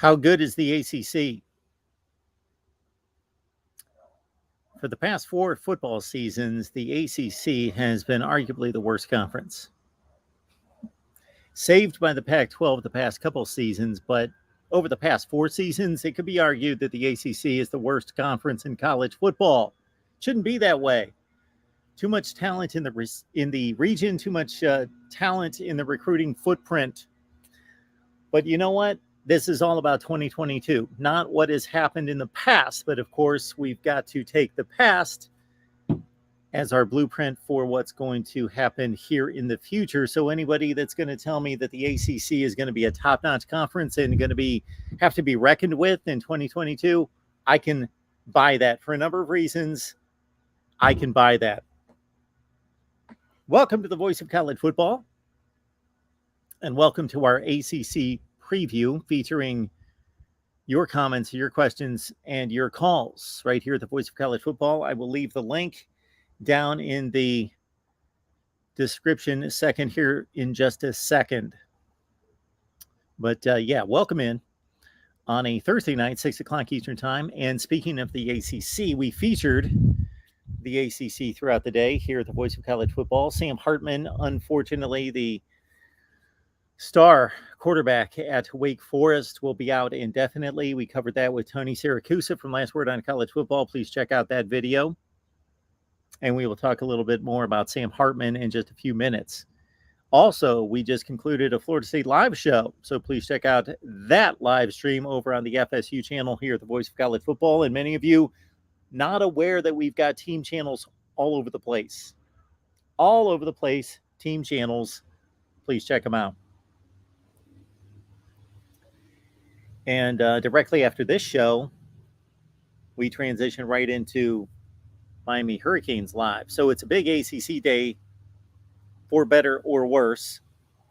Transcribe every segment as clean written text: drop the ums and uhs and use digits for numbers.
How good is the ACC? For the past 4 football seasons, the ACC has been arguably the worst conference. Saved by the Pac-12 the past couple seasons, but over the past 4 seasons, it could be argued that the ACC is the worst conference in college football. Shouldn't be that way. Too much talent in the region, too much talent in the recruiting footprint. But you know what? This is all about 2022, not what has happened in the past. But of course, we've got to take the past as our blueprint for what's going to happen here in the future. So anybody that's going to tell me that the ACC is going to be a top-notch conference and going to have to be reckoned with in 2022, I can buy that for a number of reasons. I can buy that. Welcome to the Voice of College Football, and welcome to our ACC preview featuring your comments, your questions, and your calls right here at the Voice of College Football. I will leave the link down in the description second here in just a second. But welcome in on a Thursday night, 6 o'clock Eastern time. And speaking of the ACC, we featured the ACC throughout the day here at the Voice of College Football. Sam Hartman, unfortunately, the star quarterback at Wake Forest, will be out indefinitely. We covered that with Tony Siracusa from Last Word on College Football. Please check out that video. And we will talk a little bit more about Sam Hartman in just a few minutes. Also, we just concluded a Florida State live show, so please check out that live stream over on the FSU channel here at the Voice of College Football. And many of you not aware that we've got team channels all over the place. All over the place, team channels. Please check them out. And directly after this show, we transition right into Miami Hurricanes Live. So it's a big ACC day, for better or worse.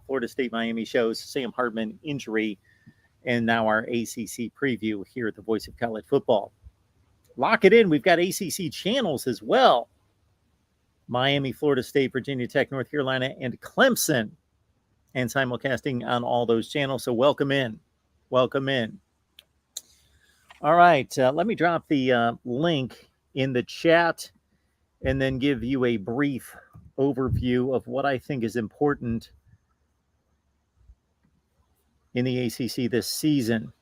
Florida State Miami shows, Sam Hartman injury, and now our ACC preview here at the Voice of College Football. Lock it in. We've got ACC channels as well. Miami, Florida State, Virginia Tech, North Carolina, and Clemson. And simulcasting on all those channels. So welcome in. Welcome in. All right. Let me drop the link in the chat and then give you a brief overview of what I think is important in the ACC this season.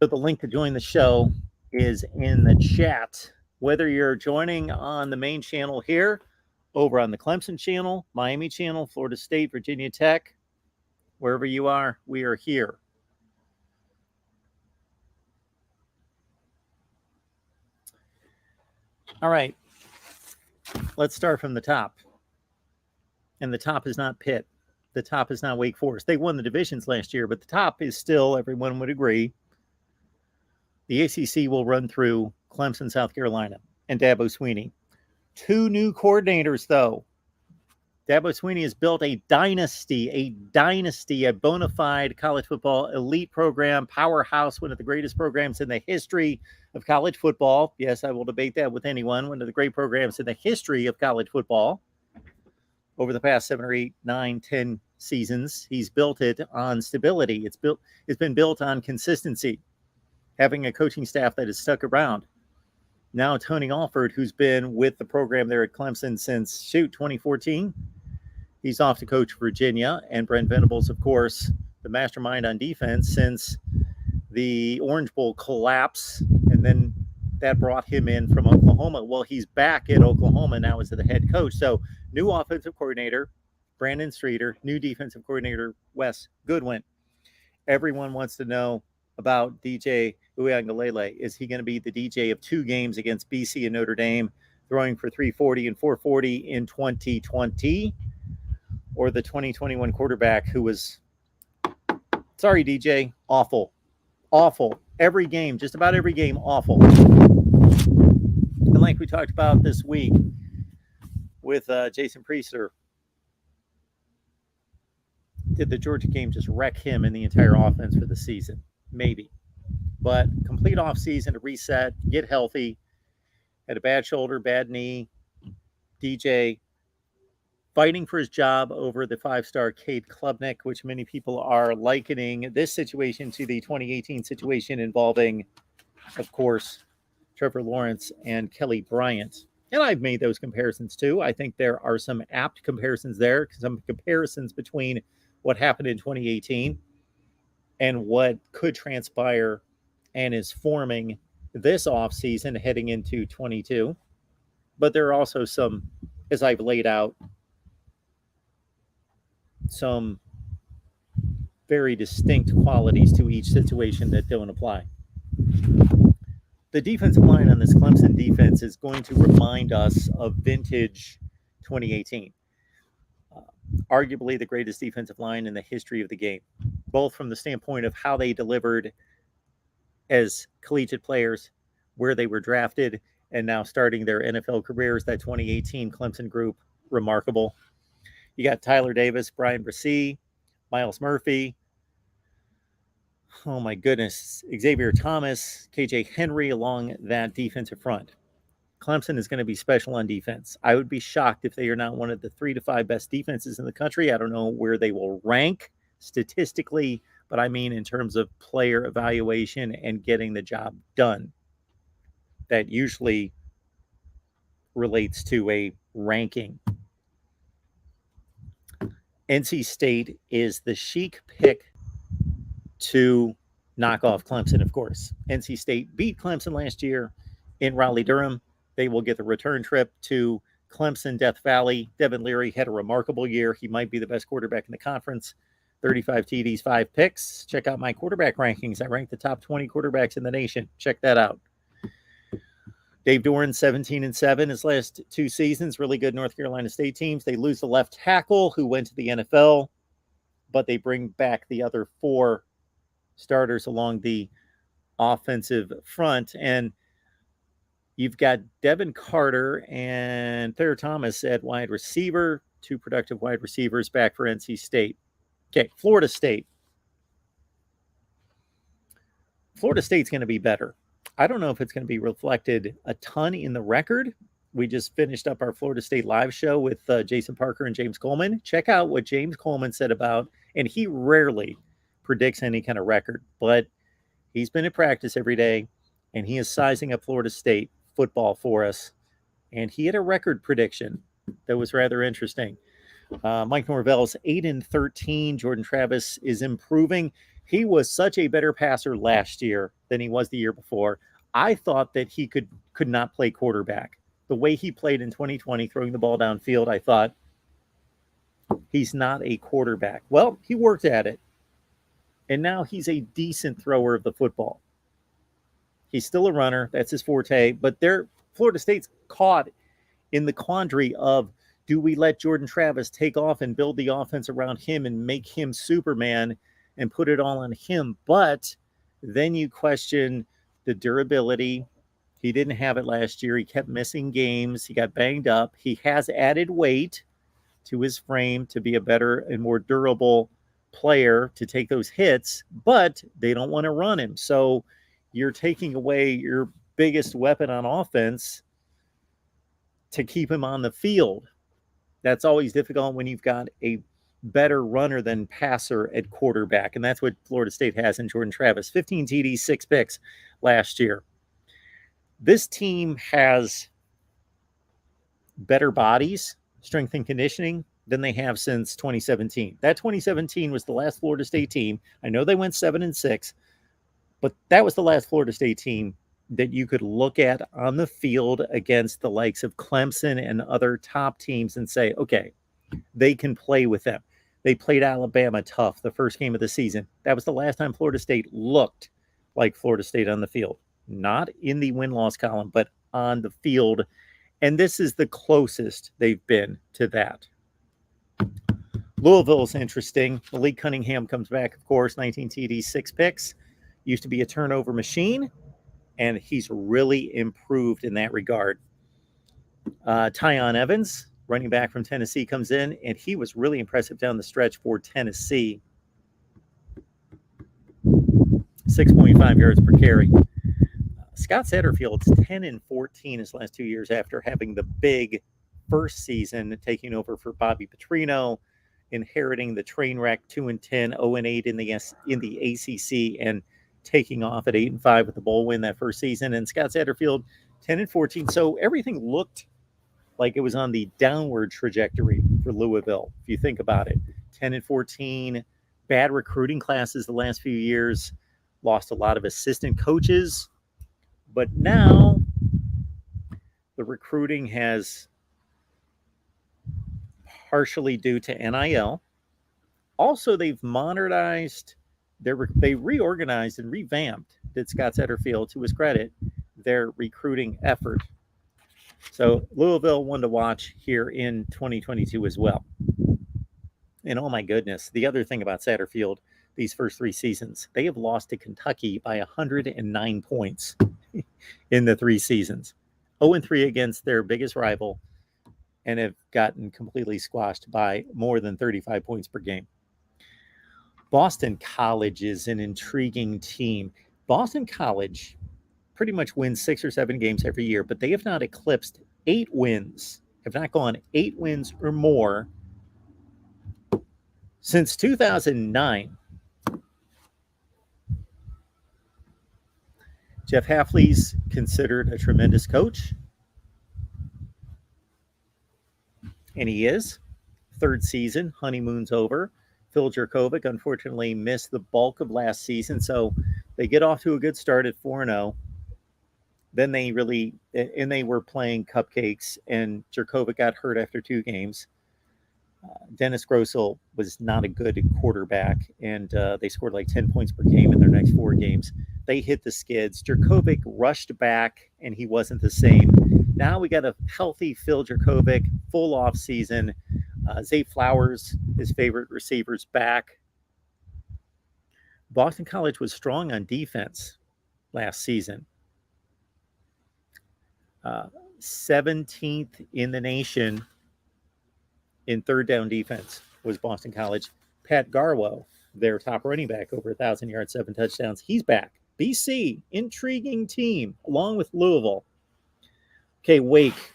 So the link to join the show is in the chat. Whether you're joining on the main channel here, over on the Clemson channel, Miami channel, Florida State, Virginia Tech, wherever you are, we are here. All right. Let's start from the top. And the top is not Pitt. The top is not Wake Forest. They won the divisions last year, but the top is still, everyone would agree, the ACC will run through Clemson, South Carolina, and Dabo Swinney. 2 new coordinators, though. Dabo Swinney has built a dynasty, a bona fide college football elite program, powerhouse, one of the greatest programs in the history of college football. Yes, I will debate that with anyone. One of the great programs in the history of college football. Over the past 7 or 8, 9, 10 seasons, he's built it on stability. It's been built on consistency. Having a coaching staff that has stuck around. Now Tony Alford, who's been with the program there at Clemson since, 2014. He's off to coach Virginia. And Brent Venables, of course, the mastermind on defense since the Orange Bowl collapse. And then that brought him in from Oklahoma. Well, he's back at Oklahoma now as the head coach. So new offensive coordinator, Brandon Streeter. New defensive coordinator, Wes Goodwin. Everyone wants to know about DJ Uiagalelei. Is he going to be the DJ of 2 games against BC and Notre Dame, throwing for 340 and 440 in 2020? Or the 2021 quarterback who was, sorry, DJ, awful. Awful. Every game, just about every game, awful. And like we talked about this week with Jason Priester, did the Georgia game just wreck him and the entire offense for the season? Maybe. But complete off season to reset, get healthy, had a bad shoulder, bad knee. DJ fighting for his job over the 5-star Cade Klubnik, which many people are likening this situation to the 2018 situation involving, of course, Trevor Lawrence and Kelly Bryant. And I've made those comparisons too. I think there are some apt comparisons there, some comparisons between what happened in 2018 and what could transpire and is forming this offseason heading into 22. But there are also some, as I've laid out, some very distinct qualities to each situation that don't apply. The defensive line on this Clemson defense is going to remind us of vintage 2018. Arguably the greatest defensive line in the history of the game, both from the standpoint of how they delivered as collegiate players, where they were drafted, and now starting their NFL careers. That 2018 Clemson group, remarkable. You got Tyler Davis, Brian Bresee, Miles Murphy, oh my goodness, Xavier Thomas, KJ Henry along that defensive front. Clemson is going to be special on defense. I would be shocked if they are not one of the 3 to 5 best defenses in the country. I don't know where they will rank statistically, but I mean in terms of player evaluation and getting the job done. That usually relates to a ranking. NC State is the chic pick to knock off Clemson, of course. NC State beat Clemson last year in Raleigh-Durham. They will get the return trip to Clemson, Death Valley. Devin Leary had a remarkable year. He might be the best quarterback in the conference. 35 TDs, 5 picks. Check out my quarterback rankings. I rank the top 20 quarterbacks in the nation. Check that out. Dave Doran, 17-7 his last 2 seasons. Really good North Carolina State teams. They lose the left tackle who went to the NFL, but they bring back the other 4 starters along the offensive front. And you've got Devin Carter and Thayer Thomas at wide receiver, 2 productive wide receivers back for NC State. Okay, Florida State. Florida State's going to be better. I don't know if it's going to be reflected a ton in the record. We just finished up our Florida State live show with Jason Parker and James Coleman. Check out what James Coleman said about, and he rarely predicts any kind of record, but he's been at practice every day, and he is sizing up Florida State football for us. And he had a record prediction that was rather interesting. Mike Norvell's 8-13. Jordan Travis is improving. He was such a better passer last year than he was the year before. I thought that he could not play quarterback. The way he played in 2020, throwing the ball downfield, I thought he's not a quarterback. Well, he worked at it. And now he's a decent thrower of the football. He's still a runner. That's his forte. But Florida State's caught in the quandary of, do we let Jordan Travis take off and build the offense around him and make him Superman and put it all on him? But then you question the durability. He didn't have it last year. He kept missing games. He got banged up. He has added weight to his frame to be a better and more durable player to take those hits, but they don't want to run him. So you're taking away your biggest weapon on offense to keep him on the field. That's always difficult when you've got a better runner than passer at quarterback, and that's what Florida State has in Jordan Travis. 15 TDs, 6 picks last year. This team has better bodies, strength and conditioning, than they have since 2017. That 2017 was the last Florida State team. I know they went 7-6, but that was the last Florida State team that you could look at on the field against the likes of Clemson and other top teams and say, okay, they can play with them. They played Alabama tough the first game of the season. That was the last time Florida State looked like Florida State on the field. Not in the win-loss column, but on the field. And this is the closest they've been to that. Louisville's interesting. Malik Cunningham comes back, of course, 19 TDs, 6 picks. Used to be a turnover machine, and he's really improved in that regard. Tyon Evans, running back from Tennessee, comes in, and he was really impressive down the stretch for Tennessee. 6.5 yards per carry. Scott Satterfield's 10-14 his last 2 years after having the big first season, taking over for Bobby Petrino, inheriting the train wreck 2-10, 0-8 in the ACC, and taking off at 8-5 with the bowl win that first season. And Scott Satterfield, 10-14. So everything looked like it was on the downward trajectory for Louisville, if you think about it. 10-14, bad recruiting classes the last few years, lost a lot of assistant coaches. But now the recruiting has, partially due to NIL. Also, they've modernized, they reorganized and revamped, did Scott Satterfield, to his credit, their recruiting effort. So Louisville, one to watch here in 2022 as well. And oh my goodness, the other thing about Satterfield, these first 3 seasons, they have lost to Kentucky by 109 points in the 3 seasons. 0-3 against their biggest rival, and have gotten completely squashed by more than 35 points per game. Boston College is an intriguing team. Boston College pretty much wins 6 or 7 games every year, but they have not eclipsed 8 wins, have not gone 8 wins or more since 2009. Jeff Hafley's considered a tremendous coach, and he is. 3rd season, honeymoon's over. Phil Jurkovec unfortunately missed the bulk of last season, so they get off to a good start at 4-0. Then they were playing cupcakes, and Jurkovec got hurt after 2 games. Dennis Grosel was not a good quarterback, and they scored like 10 points per game in their next 4 games. They hit the skids. Jurkovec rushed back, and he wasn't the same. Now we got a healthy Phil Jurkovec, full off season. Zay Flowers, his favorite receivers, back. Boston College was strong on defense last season. 17th in the nation in 3rd down defense was Boston College. Pat Garwo, their top running back, over 1,000 yards, 7 touchdowns. He's back. BC, intriguing team, along with Louisville. Okay, Wake.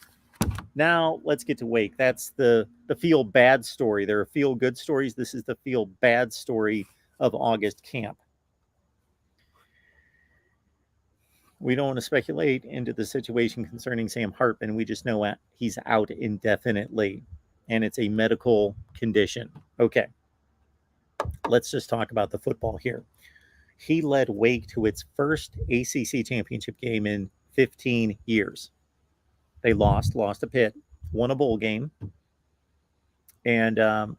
Now let's get to Wake. That's the feel bad story. There are feel good stories. This is the feel bad story of August camp. We don't want to speculate into the situation concerning Sam Hartman. We just know he's out indefinitely, and it's a medical condition. Okay, let's just talk about the football here. He led Wake to its first ACC championship game in 15 years. They lost to Pitt, won a bowl game. And I'm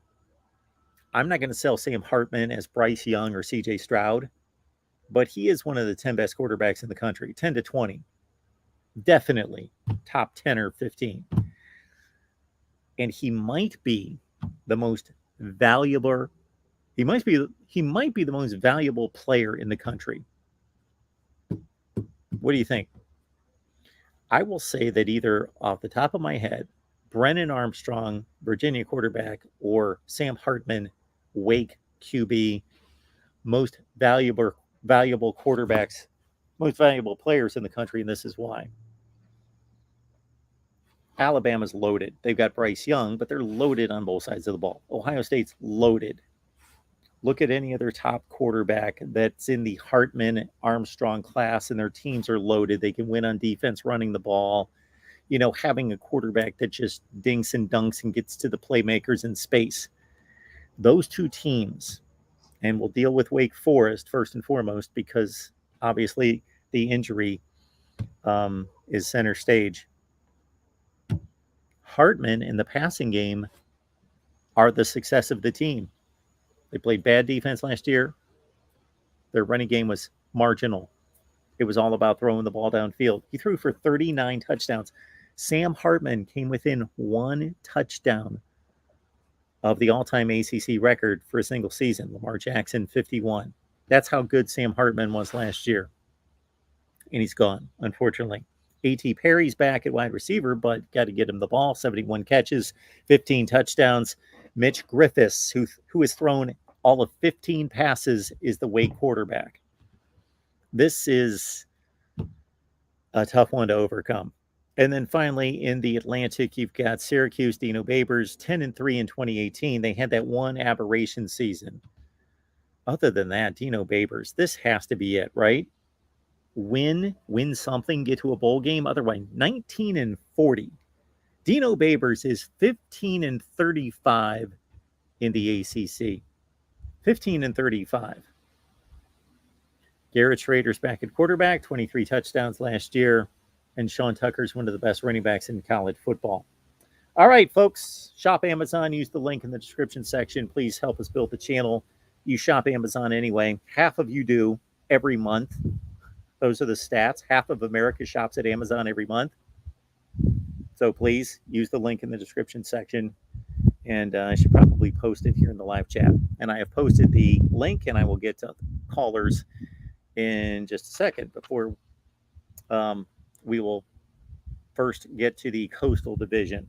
not going to sell Sam Hartman as Bryce Young or CJ Stroud, but he is one of the 10 best quarterbacks in the country, 10 to 20. Definitely top 10 or 15. And he might be the most valuable, he might be the most valuable player in the country. What do you think? I will say that either off the top of my head, Brennan Armstrong, Virginia quarterback, or Sam Hartman, Wake QB, most valuable quarterbacks, most valuable players in the country, and this is why. Alabama's loaded. They've got Bryce Young, but they're loaded on both sides of the ball. Ohio State's loaded. Look at any other top quarterback that's in the Hartman, Armstrong class, and their teams are loaded. They can win on defense, running the ball. You know, having a quarterback that just dinks and dunks and gets to the playmakers in space. Those 2 teams, and we'll deal with Wake Forest first and foremost because obviously the injury is center stage. Hartman in the passing game are the success of the team. They played bad defense last year. Their running game was marginal. It was all about throwing the ball downfield. He threw for 39 touchdowns. Sam Hartman came within 1 touchdown of the all-time ACC record for a single season. Lamar Jackson, 51. That's how good Sam Hartman was last year. And he's gone, unfortunately. A.T. Perry's back at wide receiver, but got to get him the ball. 71 catches, 15 touchdowns. Mitch Griffiths, who has thrown all of 15 passes, is the Wake quarterback. This is a tough one to overcome. And then finally, in the Atlantic, you've got Syracuse, Dino Babers, 10-3 in 2018. They had that one aberration season. Other than that, Dino Babers, this has to be it, right? Win something, get to a bowl game. Otherwise, 19-40. Dino Babers is 15-35 in the ACC. 15-35. Garrett Schrader's back at quarterback, 23 touchdowns last year. And Sean Tucker's one of the best running backs in college football. All right, folks, shop Amazon. Use the link in the description section. Please help us build the channel. You shop Amazon anyway. Half of you do every month. Those are the stats. Half of America shops at Amazon every month. So please use the link in the description section. And I should probably post it here in the live chat. And I have posted the link, and I will get to callers in just a second. Before we will first get to the Coastal Division.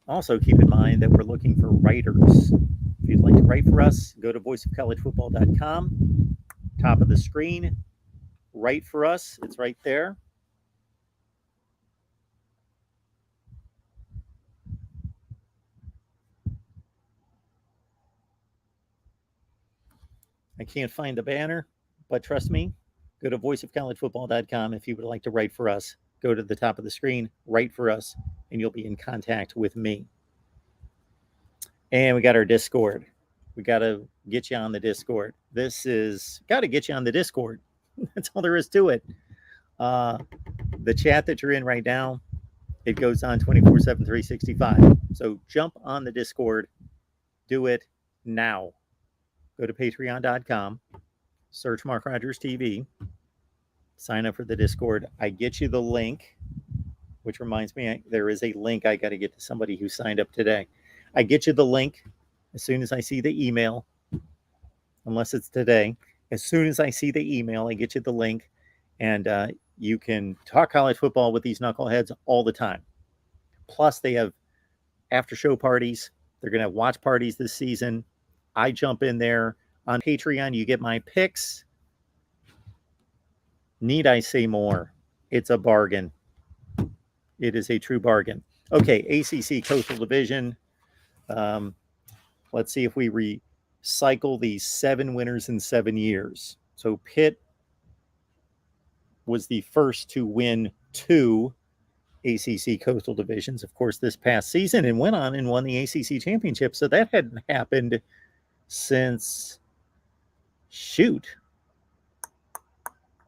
Also, keep in mind that we're looking for writers. If you'd like to write for us, go to voiceofcollegefootball.com. Top of the screen, write for us. It's right there. I can't find the banner, but trust me, go to voiceofcollegefootball.com if you would like to write for us. Go to the top of the screen, write for us, and you'll be in contact with me. And we got our Discord. We got to get you on the Discord. Got to get you on the Discord. That's all there is to it. The chat that you're in right now, it goes on 24/7, 365. So jump on the Discord. Do it now. Go to patreon.com. Search MarkRogersTV. Sign up for the Discord. I get you the link, which reminds me, there is a link I got to get to somebody who signed up today. I get you the link as soon as I see the email, unless it's today. As soon as I see the email, I get you the link, and you can talk college football with these knuckleheads all the time. Plus, they have after-show parties. They're going to have watch parties this season. I jump in there. On Patreon, you get my picks. Need I say more? It's a bargain. It is a true bargain. Okay, ACC Coastal Division. Let's see if we recycle these 7 winners in 7 years. So Pitt was the first to win 2 ACC Coastal Divisions, of course, this past season, and went on and won the ACC Championship. So that hadn't happened since,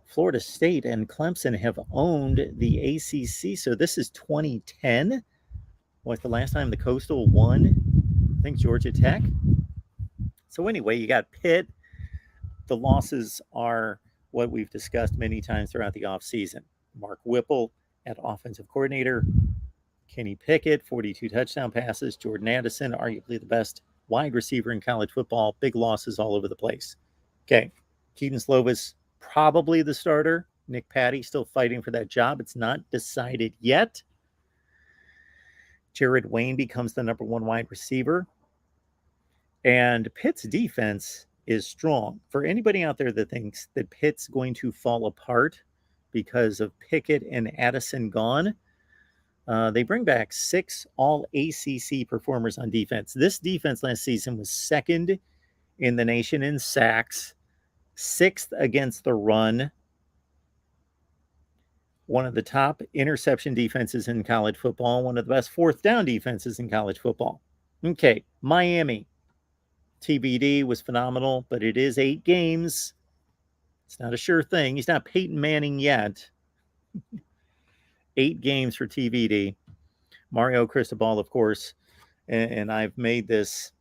Florida State and Clemson have owned the ACC. So this is 2010. Was the last time the Coastal won? I think Georgia Tech. So anyway, you got Pitt. The losses are what we've discussed many times throughout the offseason. Mark Whipple at offensive coordinator. Kenny Pickett, 42 touchdown passes. Jordan Addison, arguably the best wide receiver in college football. Big losses all over the place. Okay, Keaton Slovis, probably the starter. Nick Patty still fighting for that job. It's not decided yet. Jared Wayne becomes the number 1 wide receiver. And Pitt's defense is strong. For anybody out there that thinks that Pitt's going to fall apart because of Pickett and Addison gone, they bring back 6 all-ACC performers on defense. This defense last season was 2nd in the nation in sacks, 6th against the run, one of the top interception defenses in college football, one of the best 4th down defenses in college football. Okay, Miami. TBD was phenomenal, but it is 8 games. It's not a sure thing. He's not Peyton Manning yet. 8 games for TBD. Mario Cristobal, of course, and I've made this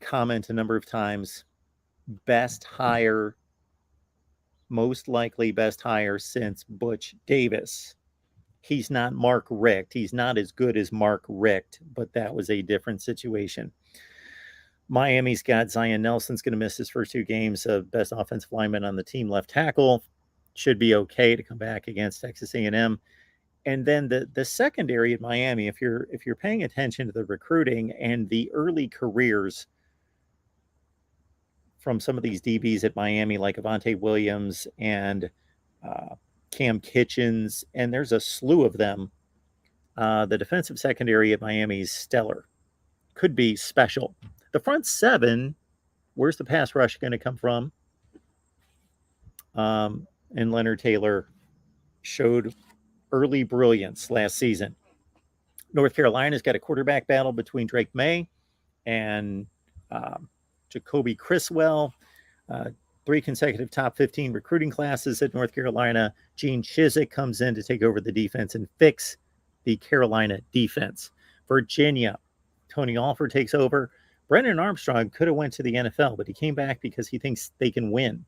comment a number of times. Best hire, most likely best hire since Butch Davis. He's not Mark Richt. He's not as good as Mark Richt, but that was a different situation. Miami's got Zion Nelson's going to miss his first 2 games of best offensive lineman on the team, left tackle. Should be okay to come back against Texas A&M. And then the secondary at Miami, if you're paying attention to the recruiting and the early careers from some of these DBs at Miami, like Avonte Williams and Cam Kitchens, and there's a slew of them. The defensive secondary at Miami is stellar. Could be special. The front seven, where's the pass rush going to come from? And Leonard Taylor showed early brilliance last season. North Carolina's got a quarterback battle between Drake May and Jacoby Criswell. 3 consecutive top 15 recruiting classes at North Carolina. Gene Chizik comes in to take over the defense and fix the Carolina defense. Virginia, Tony Alford takes over. Brennan Armstrong could have went to the NFL, but he came back because he thinks they can win.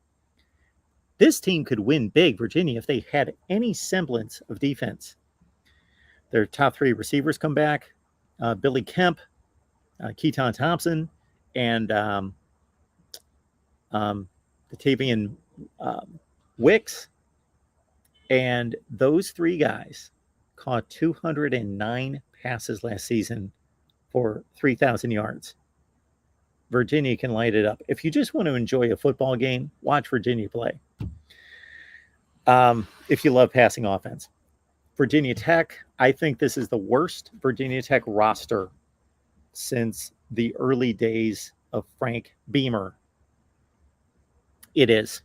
This team could win big, Virginia, if they had any semblance of defense. Their top 3 receivers come back. Billy Kemp, Keaton Thompson, and Latavian Wicks. And those 3 guys caught 209 passes last season for 3,000 yards. Virginia can light it up. If you just want to enjoy a football game, watch Virginia play. If you love passing offense. Virginia Tech, I think this is the worst Virginia Tech roster since the early days of Frank Beamer. It is.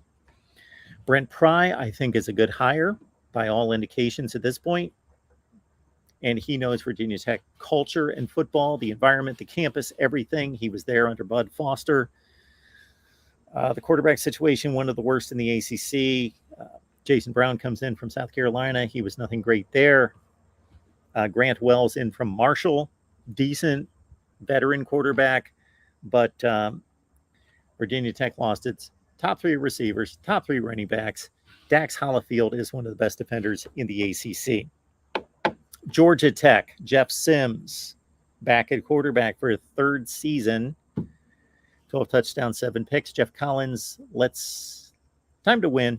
Brent Pry, I think, is a good hire by all indications at this point. And he knows Virginia Tech culture and football, the environment, the campus, everything. He was there under Bud Foster. The quarterback situation, one of the worst in the ACC. Jason Brown comes in from South Carolina. He was nothing great there. Grant Wells in from Marshall. Decent veteran quarterback. But Virginia Tech lost its top 3 receivers, top 3 running backs. Dax Hollifield is one of the best defenders in the ACC. Georgia Tech, Jeff Sims, back at quarterback for a 3rd season. 12 touchdowns, 7 picks. Jeff Collins, time to win.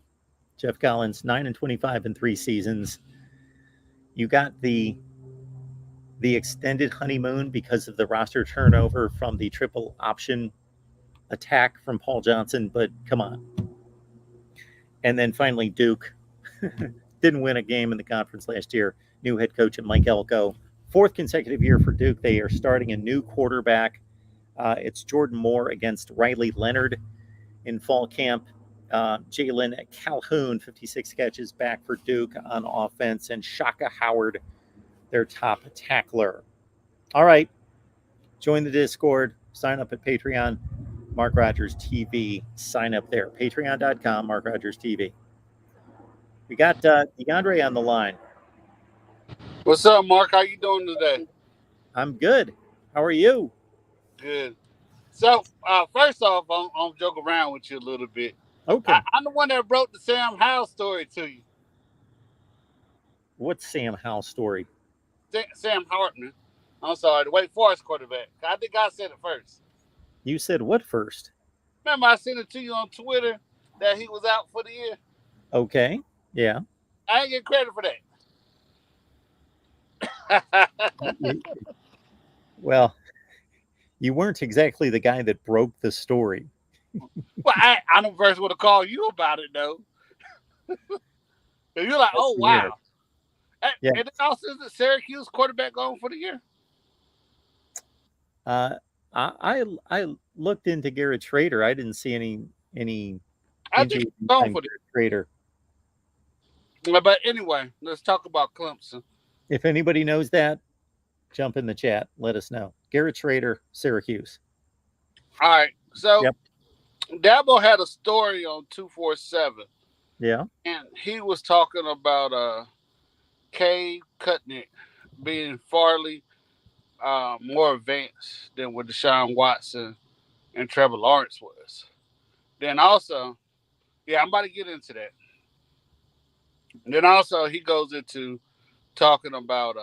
Jeff Collins, 9-25 in 3 seasons. You got the extended honeymoon because of the roster turnover from the triple option attack from Paul Johnson, but come on. And then finally, Duke. Didn't win a game in the conference last year. New head coach Mike Elko. 4th consecutive year for Duke. They are starting a new quarterback. It's Jordan Moore against Riley Leonard in fall camp. Jalen Calhoun, 56 catches back for Duke on offense, and Shaka Howard, their top tackler. All right. Join the Discord. Sign up at Patreon. Mark Rogers TV. Sign up there. Patreon.com, Mark Rogers TV. We got DeAndre on the line. What's up, Mark? How you doing today? I'm good. How are you? Good. So, first off, I'm joking around with you a little bit. Okay. I'm the one that wrote the Sam Howell story to you. What's Sam Howell story? Sam Hartman. I'm sorry, the Wake Forest quarterback. I think I said it first. You said what first? Remember, I sent it to you on Twitter that he was out for the year? Okay. Yeah. I ain't get credit for that. Well, you weren't exactly the guy that broke the story. Well, I'm the first one to call you about it, though. You're like, oh, wow. Yeah. And then also, is the Syracuse quarterback going for the year? I looked into Garrett Schrader. I didn't see any I think he's going for the Schrader. But anyway, let's talk about Clemson. If anybody knows that, jump in the chat. Let us know. Garrett Schrader, Syracuse. All right. So, Dabo had a story on 247. Yeah. And he was talking about Cade Cutnick being farly more advanced than what Deshaun Watson and Trevor Lawrence was. Then also, I'm about to get into that. And then also he goes into talking about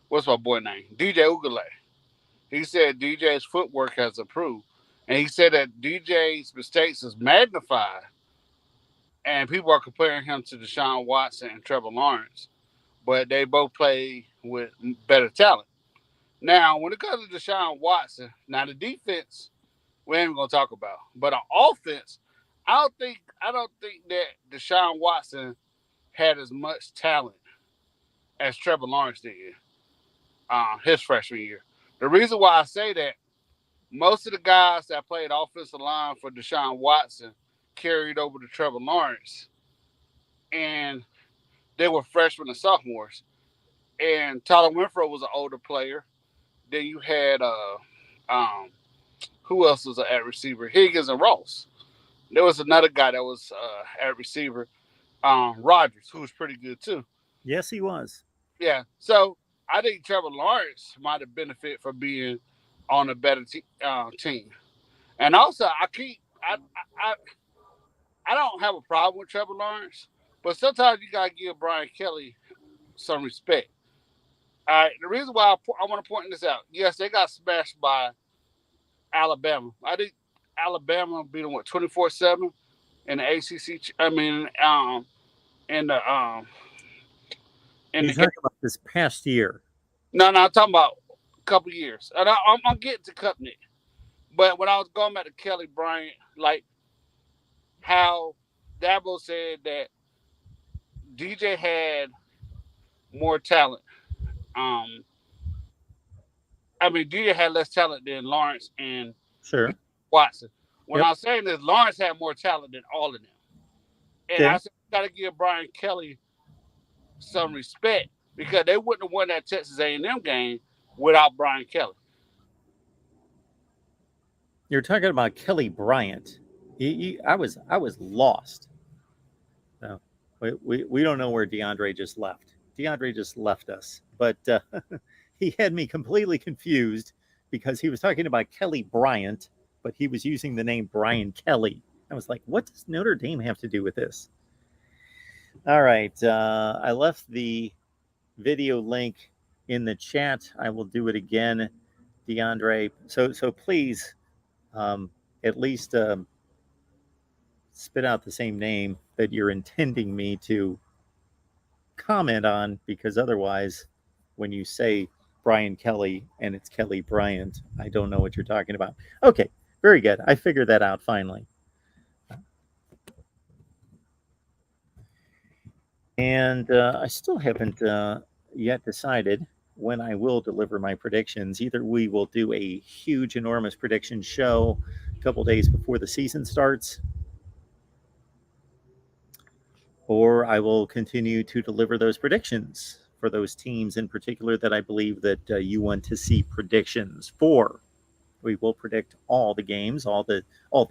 what's my boy name? DJ Ugale. He said DJ's footwork has improved. And he said that DJ's mistakes is magnified. And people are comparing him to Deshaun Watson and Trevor Lawrence. But they both play with better talent. Now, when it comes to Deshaun Watson, now the defense we ain't gonna talk about, but on offense, I don't think that Deshaun Watson had as much talent as Trevor Lawrence did his freshman year. The reason why I say that, most of the guys that played offensive line for Deshaun Watson carried over to Trevor Lawrence, and they were freshmen and sophomores. And Tyler Winfrey was an older player. Then you had who else was at receiver? Higgins and Ross. There was another guy that was at receiver, Rogers, who was pretty good too. Yes, he was. Yeah. So I think Trevor Lawrence might have benefited from being on a better team. And also, I don't have a problem with Trevor Lawrence, but sometimes you gotta give Brian Kelly some respect. All right. The reason why I want to point this out, yes, they got smashed by Alabama. I think Alabama beat them 24-7 in the ACC. I mean, in the You're talking about this past year. No, I'm talking about a couple years, and I'm getting to Cupnick. But when I was going back to Kelly Bryant, like how Dabo said that DJ had more talent. DJ had less talent than Lawrence and Sure. Watson. What I'm saying is Lawrence had more talent than all of them. And I said, got to give Brian Kelly some respect because they wouldn't have won that Texas A&M game without Brian Kelly. You're talking about Kelly Bryant. I was lost. No, we don't know where DeAndre just left. DeAndre just left us, but he had me completely confused because he was talking about Kelly Bryant, but he was using the name Brian Kelly. I was like, what does Notre Dame have to do with this? All right. I left the video link in the chat. I will do it again, DeAndre. So please, at least spit out the same name that you're intending me to comment on, because otherwise, when you say Brian Kelly and it's Kelly Bryant, I don't know what you're talking about. Okay, very good. I figured that out finally. And I still haven't yet decided when I will deliver my predictions. Either we will do a huge, enormous prediction show a couple days before the season starts, or I will continue to deliver those predictions for those teams in particular that I believe that you want to see predictions for. We will predict all the games, all the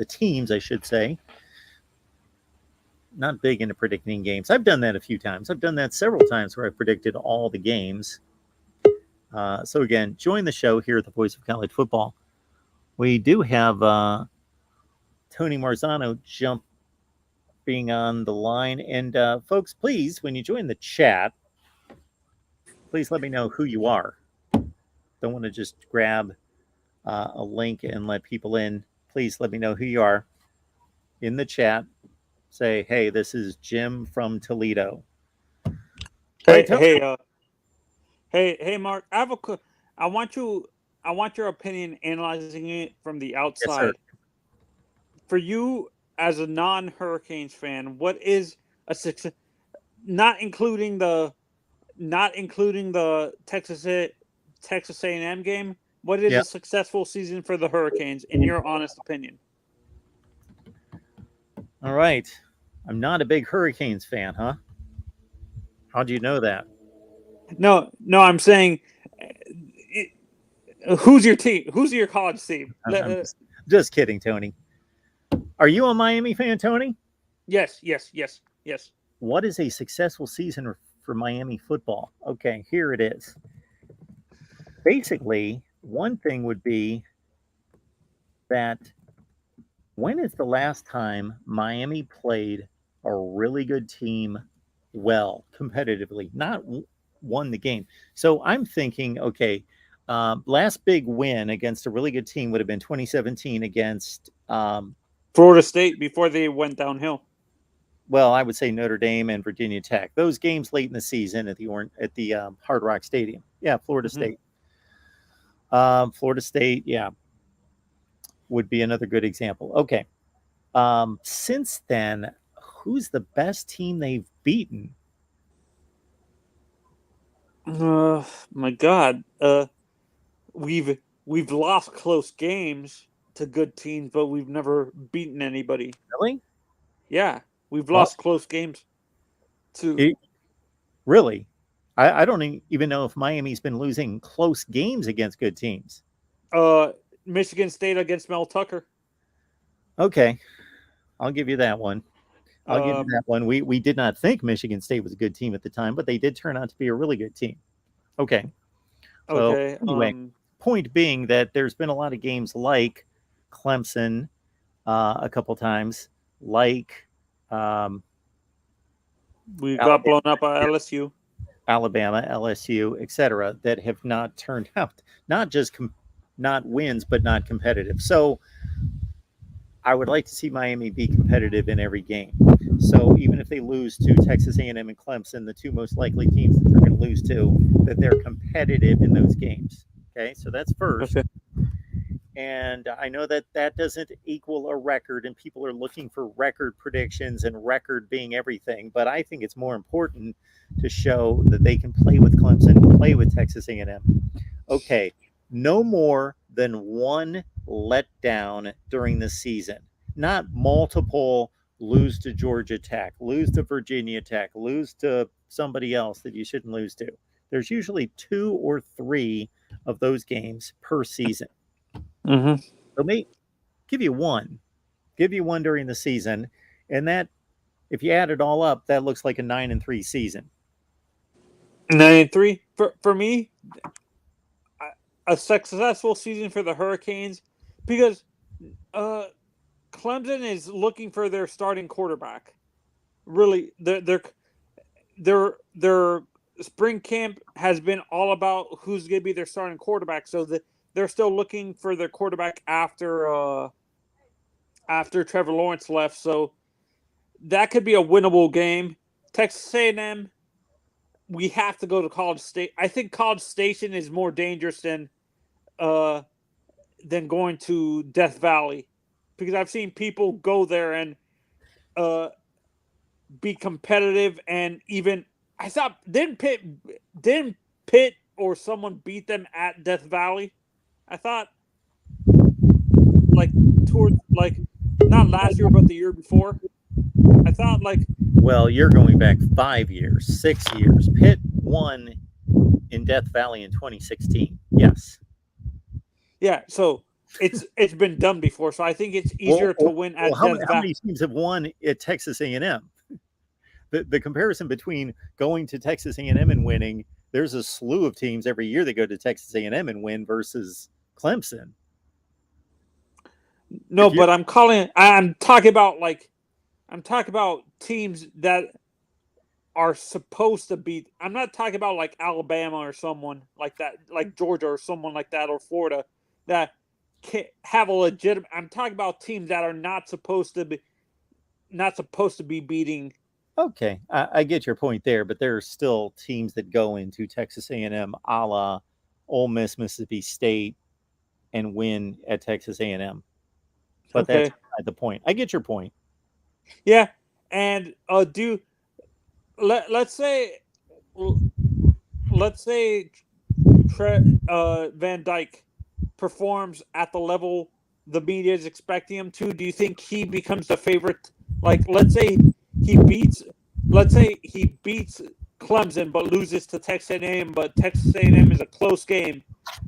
teams, I should say. Not big into predicting games. I've done that a few times. I've done that several times where I've predicted all the games. So again, join the show here at the Voice of College Football. We do have Tony Marzano jumping on the line. And folks, please, when you join the chat, please let me know who you are. Don't want to just grab a link and let people in. Please let me know who you are in the chat. Say, hey, this is Jim from Toledo. Hey, Mark. I want your opinion analyzing it from the outside. Yes, sir. For you as a non-Hurricanes fan, what is a success? Not including the Texas A&M game. What is a successful season for the Hurricanes in your honest opinion? All right. I'm not a big Hurricanes fan, huh? How do you know that? No, I'm saying, who's your team? Who's your college team? I'm just kidding, Tony. Are you a Miami fan, Tony? Yes. What is a successful season for Miami football? Okay, here it is. Basically, one thing would be that when is the last time Miami played a really good team well, competitively, not won the game? So I'm thinking, okay, last big win against a really good team would have been 2017 against Florida State before they went downhill. Well, I would say Notre Dame and Virginia Tech. Those games late in the season at the Hard Rock Stadium. Yeah, Florida State. Florida State, yeah, would be another good example. Okay. Since then, who's the best team they've beaten? My God. We've lost close games to good teams, but we've never beaten anybody. Really? Yeah, we've Well, lost close games to. Really? I don't even know if Miami's been losing close games against good teams. Michigan State against Mel Tucker. Okay. I'll give you that one. I'll give you Um, that one. We did not think Michigan State was a good team at the time, but they did turn out to be a really good team. Okay. So Okay. anyway, point being that there's been a lot of games like Clemson a couple times, like we got blown up by LSU. Alabama, LSU, etc., that have not turned out not just not wins, but not competitive. So I would like to see Miami be competitive in every game. So even if they lose to Texas A&M and Clemson, the two most likely teams that they're going to lose to, that they're competitive in those games. Okay, so that's first. Okay. And I know that that doesn't equal a record, and people are looking for record predictions and record being everything. But I think it's more important to show that they can play with Clemson, play with Texas A&M. Okay, no more than one letdown during the season, not multiple lose to Georgia Tech, lose to Virginia Tech, lose to somebody else that you shouldn't lose to. There's usually 2 or 3 of those games per season. Mm-hmm. So maybe give you one during the season, and that, if you add it all up, that looks like a 9-3 season. 9-3 for me, a successful season for the Hurricanes, because Clemson is looking for their starting quarterback. Really, their spring camp has been all about who's going to be their starting quarterback. So they're still looking for their quarterback after Trevor Lawrence left. So that could be a winnable game. Texas A&M, we have to go to College State. I think College Station is more dangerous than going to Death Valley, because I've seen people go there and be competitive, and even I thought didn't Pitt or someone beat them at Death Valley? I thought not last year but the year before. I thought well, you're going back 5 years, 6 years. Pitt won in Death Valley in 2016. Yes. Yeah, so it's been done before, so I think it's easier to win at how Death Valley. How many teams have won at Texas A&M? The comparison between going to Texas A&M and winning, there's a slew of teams every year that go to Texas A&M and win versus Clemson. No, but I'm talking about teams that are supposed to beat. I'm not talking about like Alabama or someone like that, like Georgia or someone like that, or Florida, that can have a legitimate. I'm talking about teams that are not supposed to be beating. Okay, I get your point there, but there are still teams that go into Texas A&M, a la Ole Miss, Mississippi State, and win at Texas A&M. But Okay. that's not the point. I get your point. Yeah, and let's say Van Dyke performs at the level the media is expecting him to. Do you think he becomes the favorite? Like, let's say he beats Clemson but loses to Texas A&M, but Texas A&M is a close game.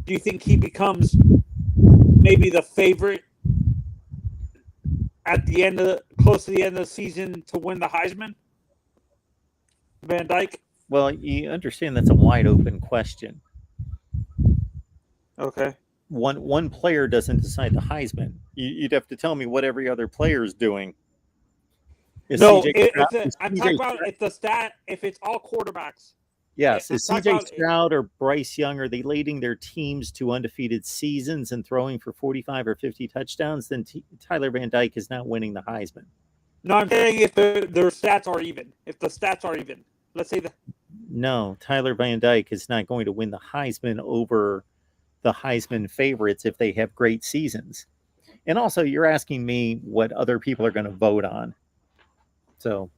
Do you think he becomes maybe the favorite at the end close to the end of the season to win the Heisman? Van Dyke? Well, you understand that's a wide open question. Okay. One player doesn't decide the Heisman. You'd have to tell me what every other player is doing. I'm talking about if it's all quarterbacks. Yes, is CJ Stroud or Bryce Young, are they leading their teams to undefeated seasons and throwing for 45 or 50 touchdowns? Then Tyler Van Dyke is not winning the Heisman. No, I'm saying if their stats are even. If the stats are even. Let's say that. No, Tyler Van Dyke is not going to win the Heisman over the Heisman favorites if they have great seasons. And also, you're asking me what other people are going to vote on. So,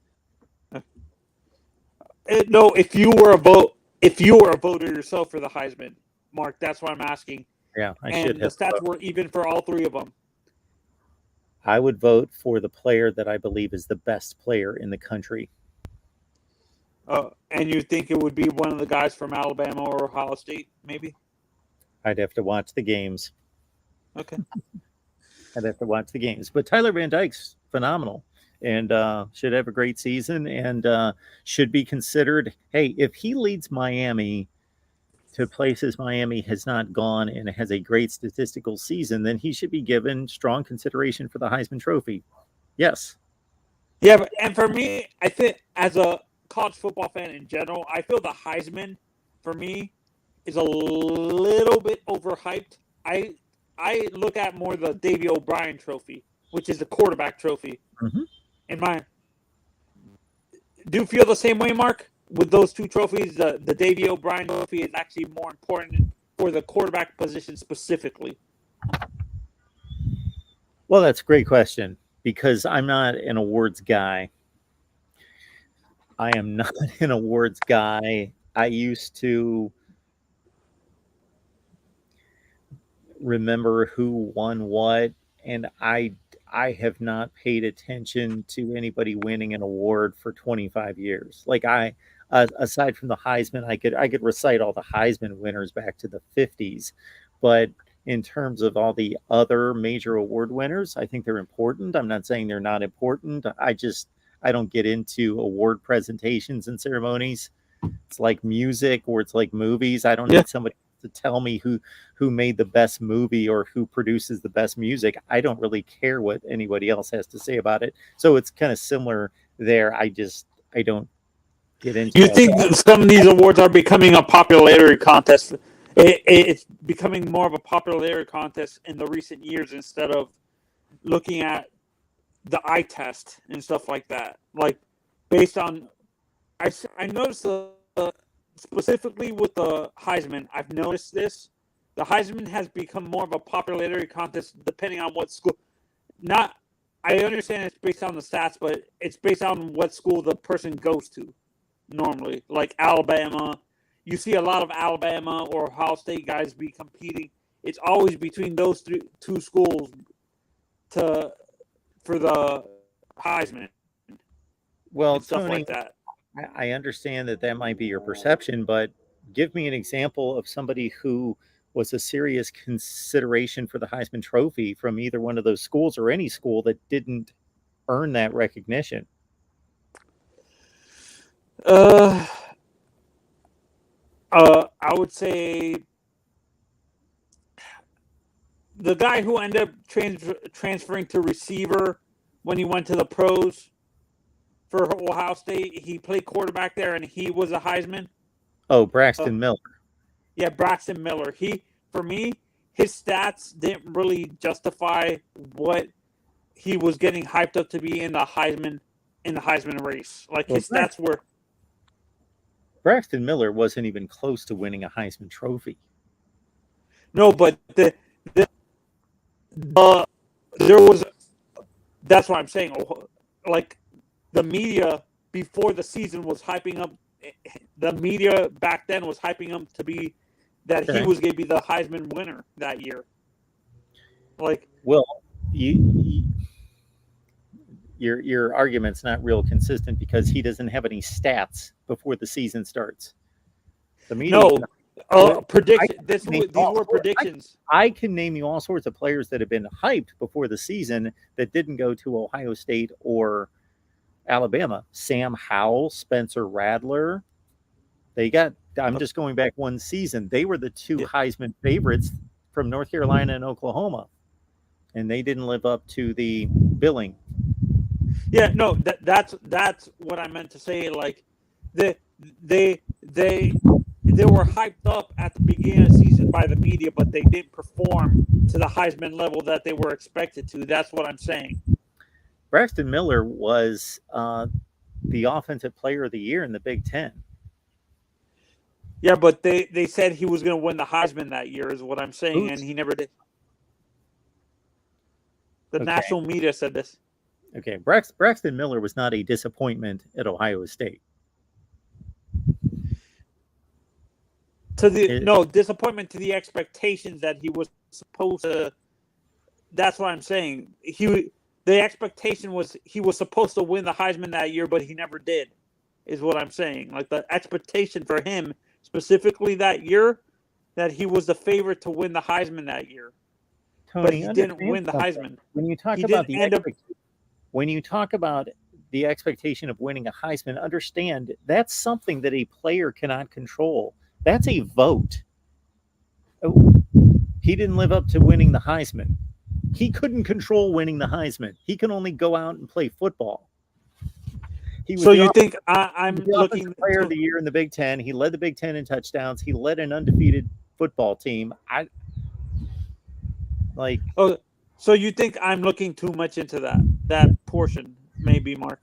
no, if you were a voter yourself for the Heisman, Mark, that's what I'm asking. yeah, And the stats were even for all three of them. I would vote for the player that I believe is the best player in the country. And you think it would be one of the guys from Alabama or Ohio State, maybe? I'd have to watch the games. Okay. I'd have to watch the games. But Tyler Van Dyke's phenomenal and should have a great season and should be considered. Hey, if he leads Miami to places Miami has not gone and has a great statistical season, then he should be given strong consideration for the Heisman Trophy. Yes. Yeah, and for me, I think as a college football fan in general, I feel the Heisman, for me, is a little bit overhyped. I look at more the Davey O'Brien Trophy, which is the quarterback trophy. Mm-hmm. In my, do you feel the same way, Mark? With those two trophies, the Davey O'Brien Trophy is actually more important for the quarterback position specifically. Well, that's a great question because I'm not an awards guy. I am not an awards guy. I used to remember who won what, and I have not paid attention to anybody winning an award for 25 years. Like aside from the Heisman, I could recite all the Heisman winners back to the 50s, but in terms of all the other major award winners, I think they're important. I'm not saying they're not important. I don't get into award presentations and ceremonies. It's like music or it's like movies. I don't need somebody to tell me who made the best movie or who produces the best music. I don't really care what anybody else has to say about it. So it's kind of similar there. I don't get into. You think that some of these awards are becoming a popularity contest? It's becoming more of a popularity contest in the recent years instead of looking at the eye test and stuff like that. Like based on, I noticed specifically with the Heisman, I've noticed this. The Heisman has become more of a popularity contest depending on what school. I understand it's based on the stats, but it's based on what school the person goes to. Normally, like Alabama, you see a lot of Alabama or Ohio State guys be competing. It's always between those two schools for the Heisman. Well, stuff Tony, like that. I understand that might be your perception, but give me an example of somebody who was a serious consideration for the Heisman Trophy from either one of those schools or any school that didn't earn that recognition. I would say the guy who ended up transferring to receiver when he went to the pros for Ohio State, he played quarterback there, and he was a Heisman. Oh, Braxton Miller. Yeah, Braxton Miller. For me, his stats didn't really justify what he was getting hyped up to be in the Heisman race. Like his stats were. Braxton Miller wasn't even close to winning a Heisman Trophy. No, but there was. That's what I'm saying. Like the media before the season was hyping up. The media back then was hyping him to be that he was going to be the Heisman winner that year. Like, well, your argument's not real consistent because he doesn't have any stats before the season starts. The media prediction. These were predictions. I can name you all sorts of players that have been hyped before the season that didn't go to Ohio State or Alabama. Sam Howell, Spencer Rattler. I'm just going back one season. They were the two Heisman favorites from North Carolina and Oklahoma, and they didn't live up to the billing. Yeah, no, that's what I meant to say. Like, they were hyped up at the beginning of the season by the media, but they didn't perform to the Heisman level that they were expected to. That's what I'm saying. Braxton Miller was the offensive player of the year in the Big Ten. Yeah, but they said he was going to win the Heisman that year, is what I'm saying, and he never did. The national media said this. Okay, Braxton Miller was not a disappointment at Ohio State. Disappointment to the expectations that he was supposed to. That's what I'm saying. The expectation was he was supposed to win the Heisman that year, but he never did, is what I'm saying. Like, the expectation for him specifically that year, that he was the favorite to win the Heisman that year. Tony, but he didn't win the Heisman. When you talk about the expectation of winning a Heisman, understand that's something that a player cannot control. That's a vote. Oh, he didn't live up to winning the Heisman. He couldn't control winning the Heisman. He can only go out and play football. So you think I'm looking player of the year in the Big Ten? He led the Big Ten in touchdowns. He led an undefeated football team. So you think I'm looking too much into that portion, maybe, Mark?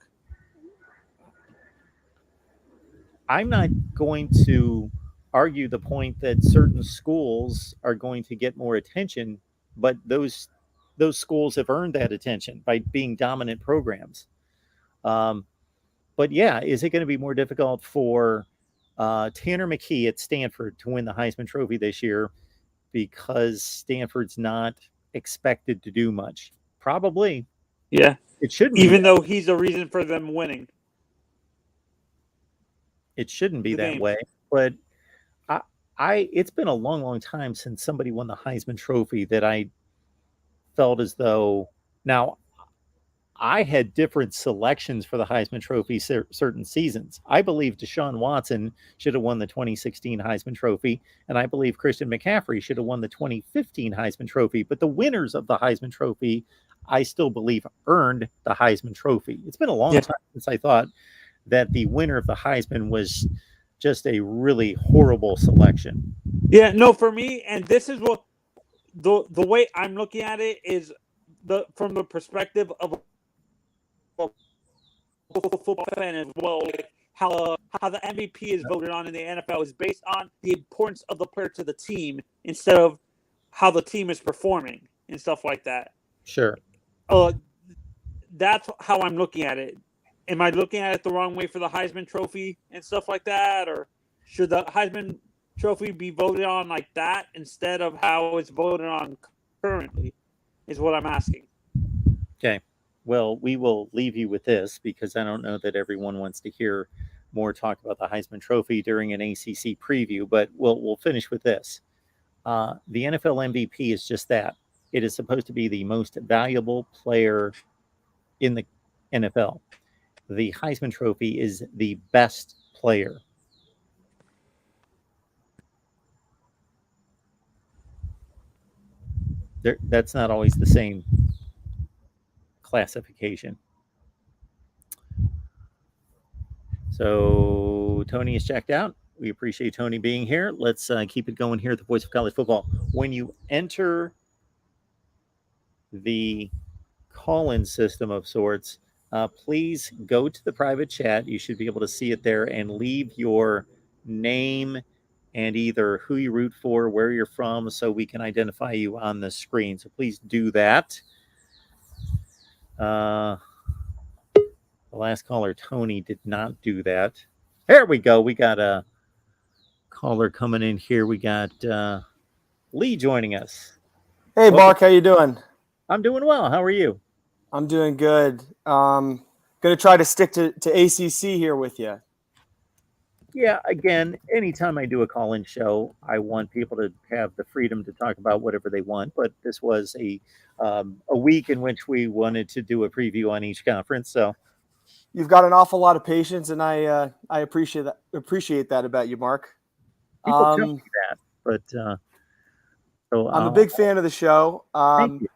I'm not going to argue the point that certain schools are going to get more attention, but those schools have earned that attention by being dominant programs. But yeah, is it going to be more difficult for Tanner McKee at Stanford to win the Heisman Trophy this year because Stanford's not expected to do much? Probably. Yeah. It shouldn't, even though he's the reason for them winning. It shouldn't be that way. But it's been a long time since somebody won the Heisman Trophy that I felt as though, now I had different selections for the Heisman Trophy certain seasons. I believe Deshaun Watson should have won the 2016 Heisman Trophy, and I believe Christian McCaffrey should have won the 2015 Heisman Trophy. But the winners of the Heisman Trophy, I still believe, earned the Heisman Trophy. It's been a long time since I thought that the winner of the Heisman was just a really horrible selection. Yeah, no, for me, and this is what the way I'm looking at it is from the perspective of a football fan as well. Like how the MVP is voted on in the NFL is based on the importance of the player to the team instead of how the team is performing and stuff like that. Sure. That's how I'm looking at it. Am I looking at it the wrong way for the Heisman Trophy and stuff like that? Or should the Heisman Trophy be voted on like that instead of how it's voted on currently, is what I'm asking. Okay. Well, we will leave you with this because I don't know that everyone wants to hear more talk about the Heisman Trophy during an ACC preview, but we'll finish with this. The NFL MVP is just that. It is supposed to be the most valuable player in the NFL. The Heisman Trophy is the best player. That's not always the same classification. So Tony is checked out. We appreciate Tony being here. Let's keep it going here at the Voice of College Football. When you enter the call-in system of sorts, please go to the private chat. You should be able to see it there and leave your name and either who you root for, where you're from, so we can identify you on the screen. So please do that. The last caller, Tony, did not do that. There we go. We got a caller coming in here. We got Lee joining us. Hey, Mark, how you doing? I'm doing well. How are you? I'm doing good. Going to try to stick to ACC here with you. Yeah, again, anytime I do a call-in show, I want people to have the freedom to talk about whatever they want. But this was a week in which we wanted to do a preview on each conference. So you've got an awful lot of patience, and I appreciate that about you, Mark. People tell me that, but so I'm a big fan of the show. Thank you.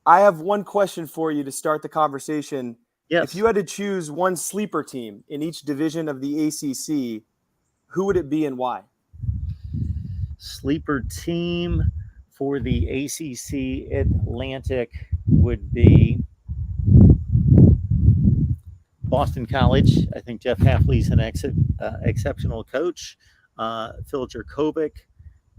I have one question for you to start the conversation. Yes. If you had to choose one sleeper team in each division of the ACC, who would it be and why? Sleeper team for the ACC Atlantic would be Boston College. I think Jeff Hafley's an exceptional coach. Phil Jurkovec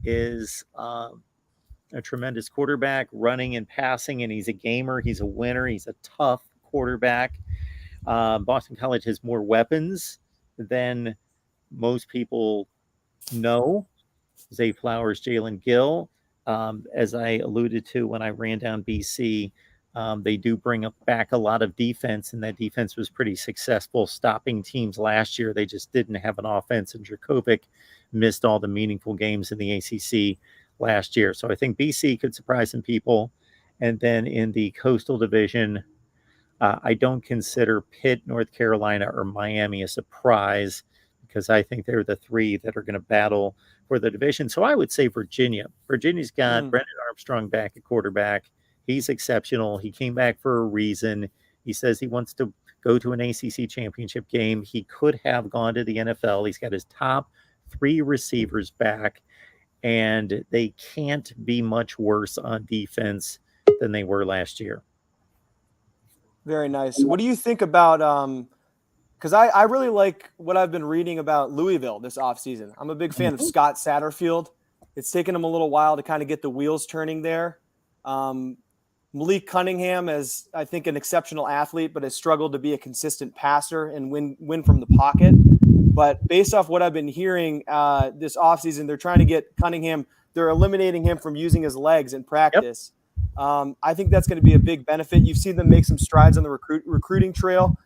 is a tremendous quarterback, running and passing, and he's a gamer. He's a winner. He's a tough quarterback. Boston College has more weapons than most people know. Zay Flowers, Jalen Gill. As I alluded to when I ran down BC, they do bring back a lot of defense, and that defense was pretty successful stopping teams last year. They just didn't have an offense, and Jurkovec missed all the meaningful games in the ACC last year. So I think BC could surprise some people. And then in the Coastal Division, I don't consider Pitt, North Carolina, or Miami a surprise because I think they're the three that are going to battle for the division. So I would say Virginia. Virginia's got Brendan Armstrong back at quarterback. He's exceptional. He came back for a reason. He says he wants to go to an ACC championship game. He could have gone to the NFL. He's got his top 3 receivers back, and they can't be much worse on defense than they were last year. Very nice. What do you think about because I really like what I've been reading about Louisville this offseason. I'm a big fan of Scott Satterfield. It's taken him a little while to kind of get the wheels turning there. Malik Cunningham is, I think, an exceptional athlete, but has struggled to be a consistent passer and win from the pocket. But based off what I've been hearing this offseason, they're trying to get Cunningham. They're eliminating him from using his legs in practice. Yep. I think that's going to be a big benefit. You've seen them make some strides on the recruiting trail.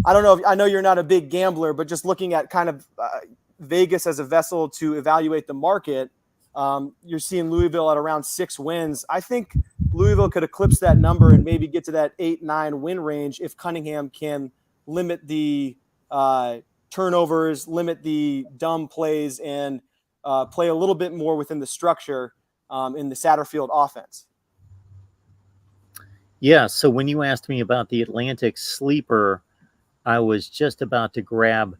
I don't know. I know you're not a big gambler, but just looking at kind of Vegas as a vessel to evaluate the market, you're seeing Louisville at around 6 wins. I think Louisville could eclipse that number and maybe get to that 8-9 win range if Cunningham can limit the turnovers, limit the dumb plays, and play a little bit more within the structure in the Satterfield offense. Yeah, so when you asked me about the Atlantic sleeper, I was just about to grab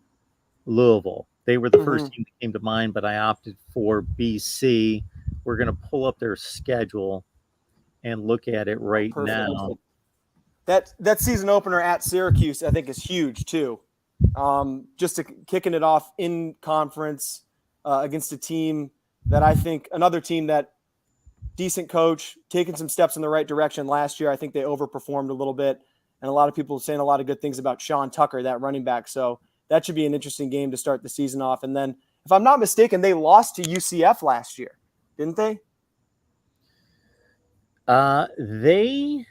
Louisville. They were the first team that came to mind, but I opted for BC. We're going to pull up their schedule and look at it right now. That season opener at Syracuse, I think, is huge too. Just kicking it off in conference against a team that I think another team that decent coach, taking some steps in the right direction last year. I think they overperformed a little bit, and a lot of people saying a lot of good things about Sean Tucker, that running back. So that should be an interesting game to start the season off. And then, if I'm not mistaken, they lost to UCF last year, didn't they? They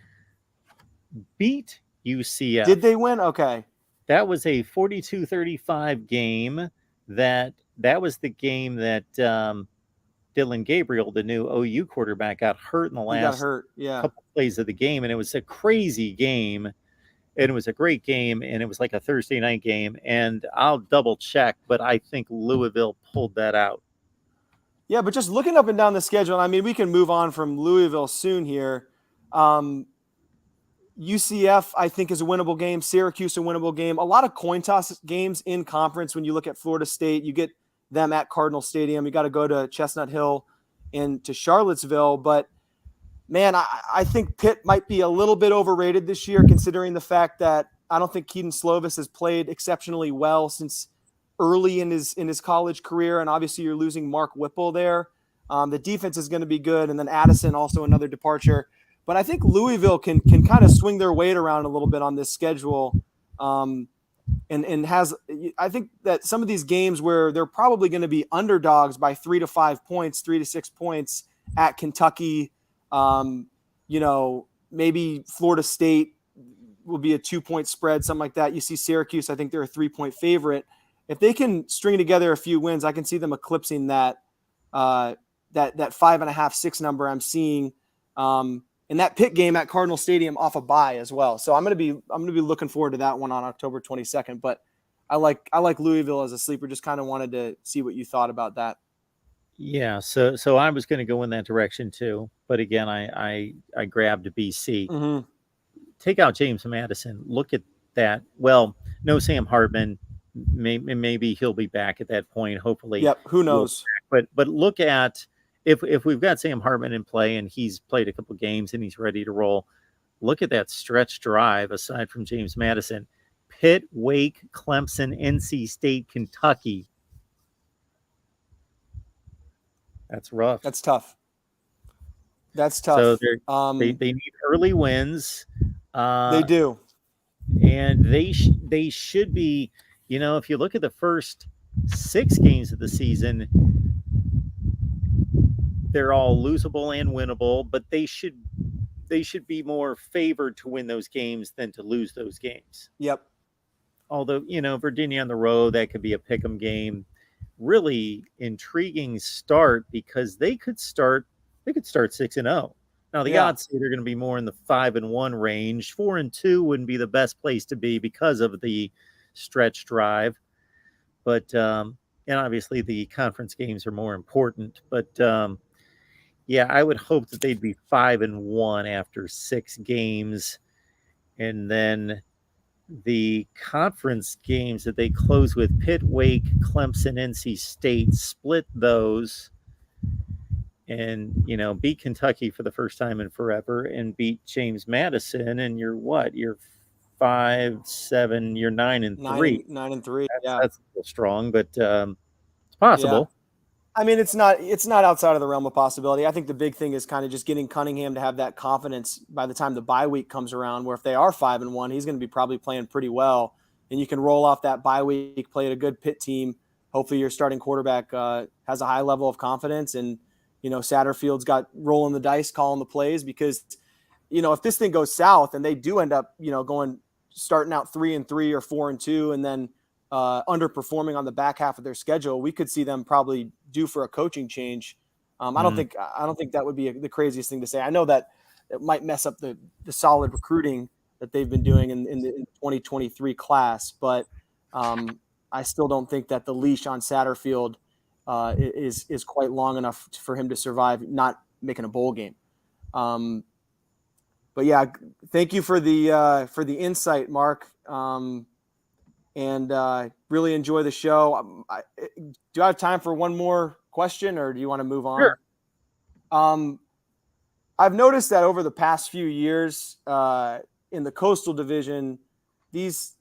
beat UCF. Did they win? Okay. That was a 42-35 game. That was the game that Dylan Gabriel, the new OU quarterback, got hurt in the last couple plays of the game, and it was a crazy game, and it was a great game, and it was like a Thursday night game, and I'll double check, but I think Louisville pulled that out. Yeah, but just looking up and down the schedule, I mean, we can move on from Louisville soon here. UCF, I think, is a winnable game. Syracuse, a winnable game. A lot of coin toss games in conference. When you look at Florida State, you get them at Cardinal Stadium. You got to go to Chestnut Hill and to Charlottesville. But, man, I think Pitt might be a little bit overrated this year, considering the fact that I don't think Keaton Slovis has played exceptionally well since early in his college career. And obviously you're losing Mark Whipple there. The defense is going to be good. And then Addison, also another departure. But I think Louisville can kind of swing their weight around a little bit on this schedule. And has, I think that some of these games where they're probably going to be underdogs by 3 to 5 points, 3 to 6 points at Kentucky, maybe Florida State will be a 2-point spread, something like that. You see Syracuse, I think they're a 3-point favorite. If they can string together a few wins, I can see them eclipsing that 5.5, 6 number I'm seeing. In that Pitt game at Cardinal Stadium off a bye as well. So I'm gonna be looking forward to that one on October 22nd. But I like Louisville as a sleeper. Just kind of wanted to see what you thought about that. Yeah, so I was going to go in that direction too, but again, I grabbed BC. Mm-hmm. Take out James Madison. Look at that. Well, no Sam Hartman. Maybe he'll be back at that point. Hopefully. Yep. Who knows? But look at. If we've got Sam Hartman in play and he's played a couple games and he's ready to roll, look at that stretch drive aside from James Madison. Pitt, Wake, Clemson, NC State, Kentucky. That's rough. That's tough. That's So tough. they need early wins. They do. And they should be, if you look at the first 6 games of the season, they're all losable and winnable, but they should be more favored to win those games than to lose those games. Yep. Although, Virginia on the road, that could be a pick 'em game. Really intriguing start because they could start 6-0. Now the odds say they're going to be more in the 5-1 range. 4-2 wouldn't be the best place to be because of the stretch drive, but and obviously the conference games are more important. But I would hope that they'd be 5-1 after 6 games, and then the conference games that they close with Pitt, Wake, Clemson, NC State, split those. And, beat Kentucky for the first time in forever and beat James Madison. And you're 5-7, you're 9-3. 9-3. That's a little strong, but it's possible. I mean, it's not outside of the realm of possibility. I think the big thing is kind of just getting Cunningham to have that confidence by the time the bye week comes around, where if they are 5-1, he's going to be probably playing pretty well. And you can roll off that bye week, play at a good Pitt team. Hopefully your starting quarterback has a high level of confidence, and Satterfield's got rolling the dice, calling the plays, because, if this thing goes south and they do end up, starting out 3-3 or 4-2, and then underperforming on the back half of their schedule, we could see them probably due for a coaching change. I don't think that would be the craziest thing to say. I know that it might mess up the solid recruiting that they've been doing in the 2023 class, but I still don't think that the leash on Satterfield is quite long enough for him to survive not making a bowl game. But yeah, thank you for the insight, Mark. And really enjoy the show. Do I have time for one more question, or do you want to move on? Sure. I've noticed that over the past few years in the Coastal Division, it's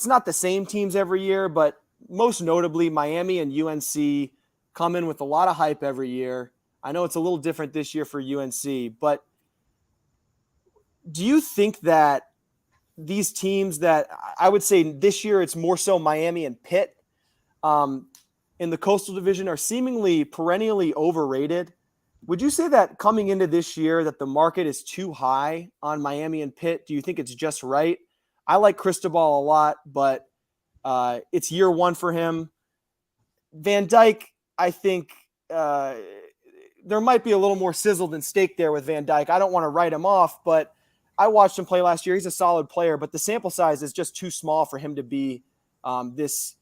not the same teams every year, but most notably Miami and UNC come in with a lot of hype every year. I know it's a little different this year for UNC, but do you think that these teams that I would say this year it's more so Miami and Pitt in the Coastal Division are seemingly perennially overrated? Would you say that coming into this year that the market is too high on Miami and Pitt? Do you think it's just right? I like Cristobal a lot, but it's year one for him. Van Dyke, I think there might be a little more sizzle than steak there with Van Dyke. I don't want to write him off, but I watched him play last year. He's a solid player, but the sample size is just too small for him to be this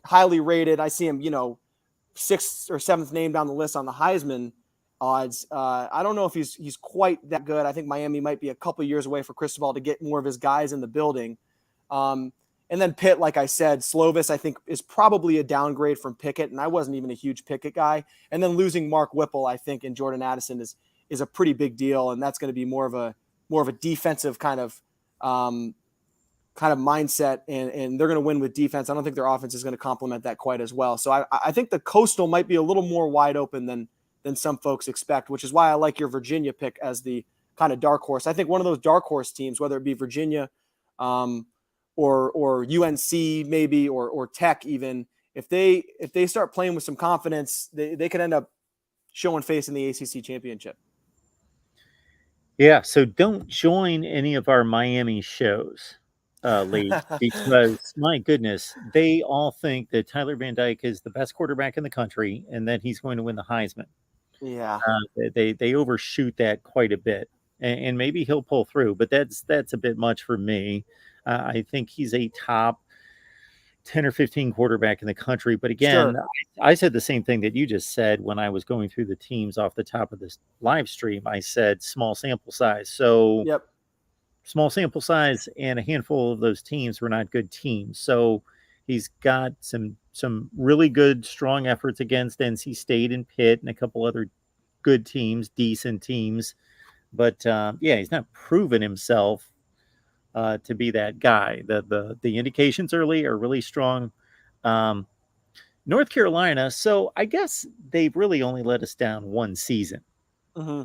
highly rated. I see him, 6th or 7th name down the list on the Heisman odds. I don't know if he's quite that good. I think Miami might be a couple years away for Cristobal to get more of his guys in the building. And then Pitt, like I said, Slovis, I think, is probably a downgrade from Pickett, and I wasn't even a huge Pickett guy. And then losing Mark Whipple, I think, and Jordan Addison is a pretty big deal, and that's going to be more of a defensive kind of mindset, and they're going to win with defense. I don't think their offense is going to complement that quite as well. So I think the Coastal might be a little more wide open than some folks expect, which is why I like your Virginia pick as the kind of dark horse. I think one of those dark horse teams, whether it be Virginia or UNC maybe or Tech even, if they start playing with some confidence, they could end up showing face in the ACC championship. Yeah, so don't join any of our Miami shows, Lee, because my goodness, they all think that Tyler Van Dyke is the best quarterback in the country and that he's going to win the Heisman. Yeah, they overshoot that quite a bit, and maybe he'll pull through, but that's a bit much for me. I think he's a top 10 or 15 quarterback in the country. But again, sure. I said the same thing that you just said when I was going through the teams off the top of this live stream. I said small sample size. So yep. Small sample size, and a handful of those teams were not good teams. So he's got some really good, strong efforts against NC State and Pitt and a couple other good teams, decent teams. But he's not proven himself to be that guy. The indications early are really strong. North Carolina. So I guess they've really only let us down one season. Mm-hmm.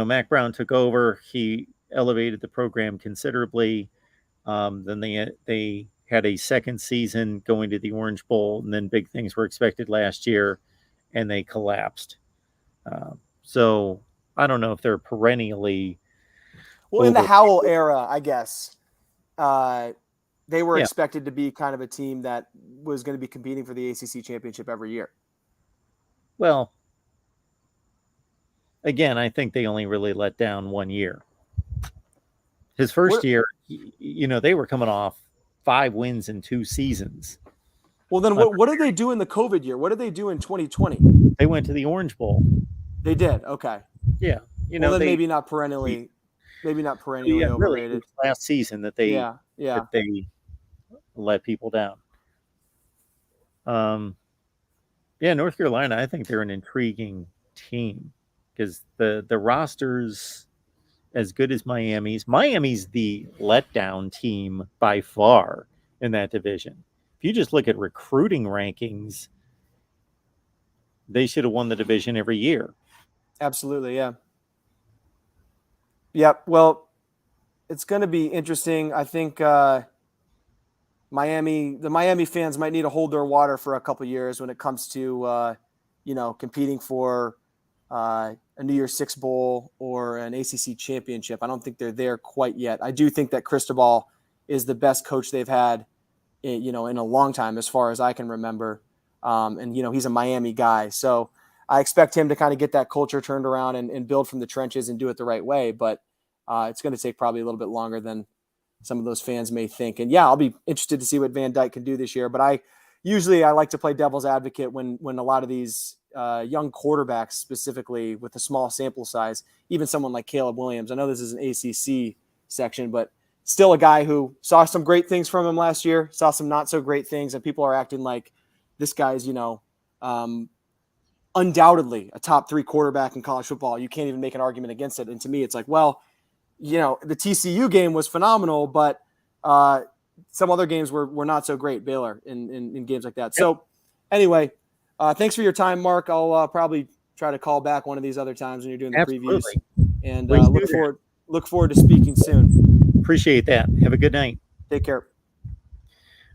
Mac Brown took over. He elevated the program considerably. Then they had a second season going to the Orange Bowl, and then big things were expected last year, and they collapsed. So I don't know if they're perennially. Well, in the Howell era, I guess, they were expected to be kind of a team that was going to be competing for the ACC championship every year. Well, again, I think they only really let down 1 year. His first year, they were coming off 5 wins in 2 seasons. Well, then what did they do in the COVID year? What did they do in 2020? They went to the Orange Bowl. They did. Okay. Yeah. Then maybe not perennially overrated. Really, it was last season that they that they let people down. North Carolina, I think they're an intriguing team because the roster's as good as Miami's. Miami's the letdown team by far in that division. If you just look at recruiting rankings, they should have won the division every year. Absolutely, yeah. Yep. Well, it's going to be interesting. I think the Miami fans might need to hold their water for a couple of years when it comes to competing for a New Year's Six Bowl or an ACC championship. I don't think they're there quite yet. I do think that Cristobal is the best coach they've had, in a long time, as far as I can remember. And he's a Miami guy, so I expect him to kind of get that culture turned around and build from the trenches and do it the right way. But it's going to take probably a little bit longer than some of those fans may think. And I'll be interested to see what Van Dyke can do this year. But I like to play devil's advocate when a lot of these young quarterbacks, specifically with a small sample size, even someone like Caleb Williams. I know this is an ACC section, but still a guy who saw some great things from him last year, saw some not so great things, and people are acting like this guy's, undoubtedly a top 3 quarterback in college football. You can't even make an argument against it. And to me, it's like, well, the TCU game was phenomenal, but some other games were not so great, Baylor, in games like that. Yep. So anyway, thanks for your time, Mark. I'll probably try to call back one of these other times when you're doing the previews. And look forward to speaking soon. Appreciate that. Have a good night. Take care.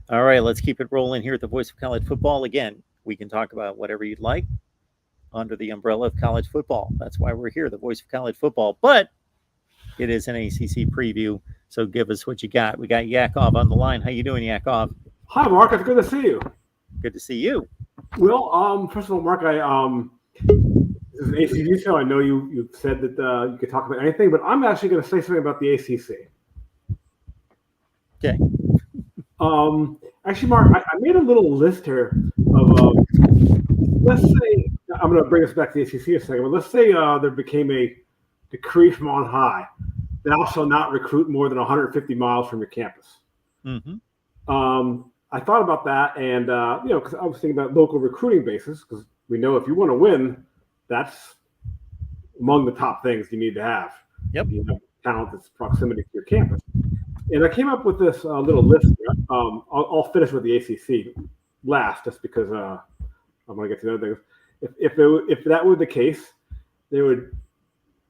All right, let's keep it rolling here at the Voice of College Football. Again, we can talk about whatever you'd like under the umbrella of college football. That's why we're here, the Voice of College Football. But it is an ACC preview, so give us what you got. We got Yakov on the line. How you doing, Yakov? Hi, Mark. It's good to see you. Good to see you. Well, first of all, Mark, this is an ACC show. I know you've said that you could talk about anything, but I'm actually going to say something about the ACC. Okay. Actually, Mark, I made a little list here of, let's say, I'm going to bring us back to the ACC in a second, but let's say there became a decree from on high: thou shalt not recruit more than 150 miles from your campus. Mm-hmm. I thought about that, and because I was thinking about local recruiting bases, because we know if you want to win, that's among the top things you need to have. Yep. Talent that's proximity to your campus. And I came up with this little list. I'll finish with the ACC last, just because I want to get to the other things. If that were the case, there would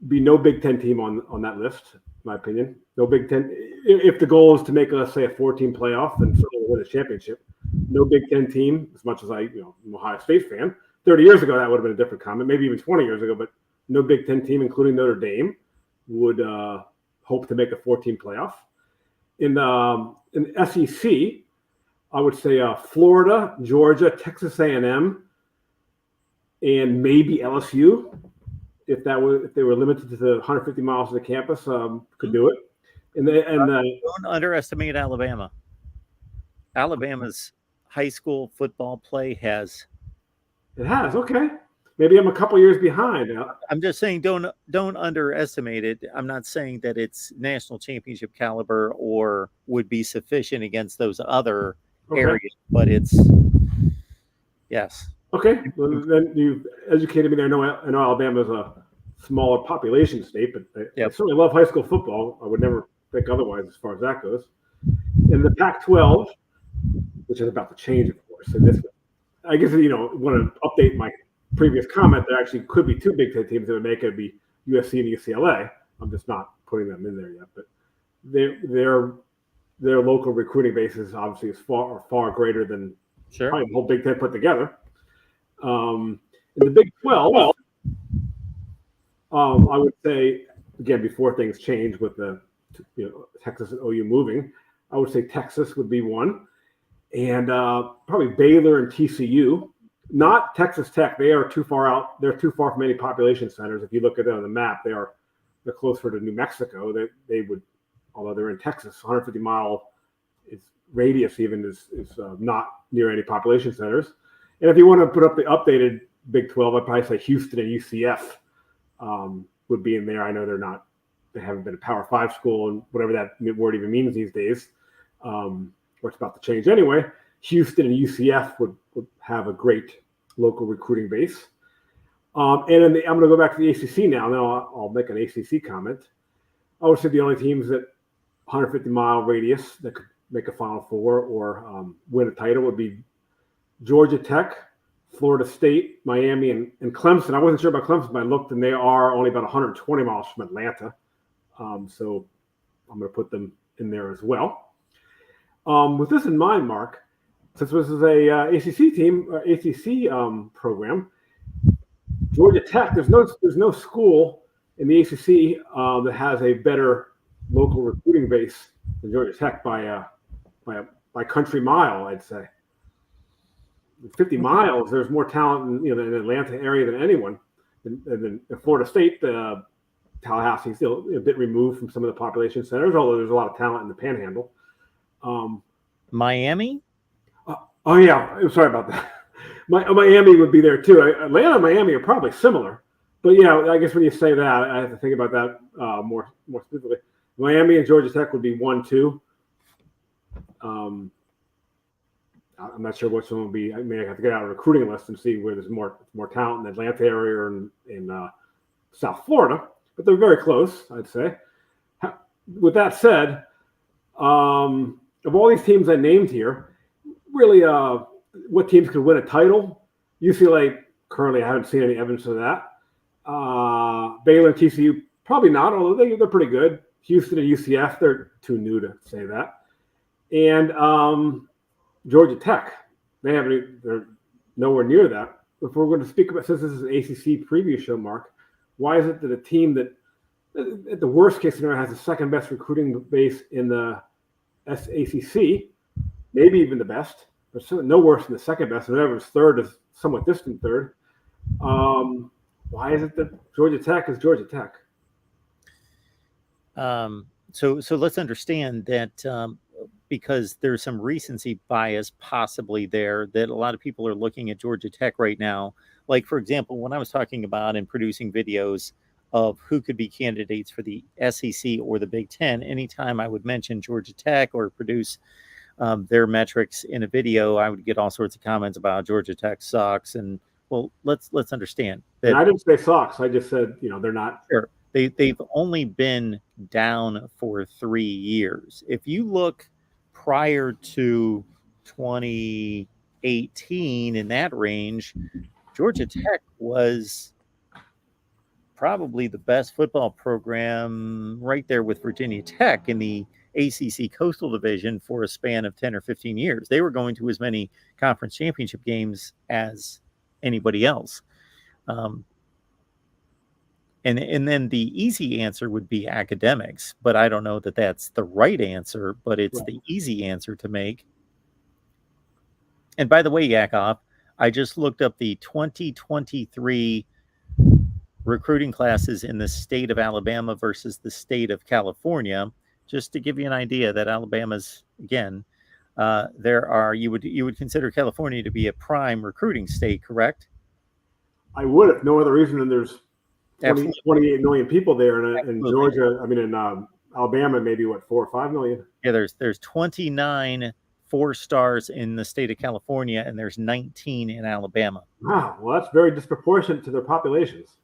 be no Big Ten team on that list, in my opinion. No Big Ten. If the goal is to make, let's say, a 4-team playoff and certainly win a championship, no Big Ten team. As much as I'm an Ohio State fan, 30 years ago that would have been a different comment. Maybe even 20 years ago, but no Big Ten team, including Notre Dame, would hope to make a 4-team playoff. In SEC, I would say Florida, Georgia, Texas A&M, and maybe LSU, if they were limited to the 150 miles of the campus, could do it. Don't underestimate Alabama. Alabama's high school football play has. It has, okay. Maybe I'm a couple years behind. I'm just saying don't underestimate it. I'm not saying that it's national championship caliber or would be sufficient against those other areas, but it's yes. Okay, well, then you've educated me there. I know Alabama's a smaller population state, but I certainly love high school football. I would never think otherwise as far as that goes. In the Pac-12, which is about to change, of course, So this, I guess, want to update my previous comment. There actually could be two Big Ten teams that would make it be USC and UCLA. I'm just not putting them in there yet, but their local recruiting basis obviously is far greater than probably the whole Big Ten put together. In the Big 12, I would say, again, before things change with the Texas and OU moving, I would say Texas would be one, and probably Baylor and TCU. Not Texas Tech; they are too far out. They're too far from any population centers. If you look at it on the map, they're closer to New Mexico. They would, although they're in Texas, 150-mile radius even is not near any population centers. And if you want to put up the updated Big 12, I'd probably say Houston and UCF would be in there. I know they haven't been a Power 5 school, and whatever that word even means these days, or it's about to change anyway. Houston and UCF would have a great local recruiting base. I'm going to go back to the ACC now, and then I'll make an ACC comment. I would say the only teams that 150-mile radius that could make a Final Four or win a title would be Georgia Tech, Florida State, Miami, and Clemson. I wasn't sure about Clemson, but I looked, and they are only about 120 miles from Atlanta. So I'm going to put them in there as well. With this in mind, Mark, since this is a ACC program, Georgia Tech, there's no school in the ACC that has a better local recruiting base than Georgia Tech by country mile, I'd say. 50 miles, there's more talent in the Atlanta area than anyone. And Florida State, Tallahassee, still a bit removed from some of the population centers, although there's a lot of talent in the Panhandle. Miami? Oh yeah, I'm sorry about that. Miami would be there too. Atlanta and Miami are probably similar, but yeah, I guess when you say that, I have to think about that more specifically. Miami and Georgia Tech would be 1-2. I'm not sure which one would be. I mean, I have to get out a recruiting list and see where there's more talent in the Atlanta area or in South Florida, but they're very close, I'd say. With that said, of all these teams I named here, really, what teams could win a title? UCLA, currently, I haven't seen any evidence of that. Baylor and TCU, probably not, although they're pretty good. Houston and UCF, they're too new to say that. And Georgia Tech, they're nowhere near that. If we're going to speak about, since this is an ACC preview show, Mark, why is it that a team that, at the worst case scenario, has the second best recruiting base in the ACC, maybe even the best, but certainly no worse than the second best, and whatever's third is somewhat distant third. Why is it that Georgia Tech is Georgia Tech? So let's understand that because there's some recency bias possibly there, that a lot of people are looking at Georgia Tech right now. Like, for example, when I was talking about and producing videos of who could be candidates for the SEC or the Big Ten, anytime I would mention Georgia Tech or produce their metrics in a video, I would get all sorts of comments about Georgia Tech sucks. And well, let's understand that. And I didn't say sucks. I just said, they're not. Sure. They've only been down for 3 years. If you look prior to 2018 in that range, Georgia Tech was probably the best football program right there with Virginia Tech in the ACC Coastal Division for a span of 10 or 15 years. They were going to as many conference championship games as anybody else. And then the easy answer would be academics, but I don't know that that's the right answer, but it's the easy answer to make. And by the way, Yakov, I just looked up the 2023 recruiting classes in the state of Alabama versus the state of California, just to give you an idea that Alabama's, again, you would consider California to be a prime recruiting state, correct? I would, if no other reason than there's 28 million people there, in Georgia, in Alabama, maybe 4 or 5 million. Yeah, there's 29 4 stars in the state of California, and there's 19 in Alabama. Wow, well, that's very disproportionate to their populations.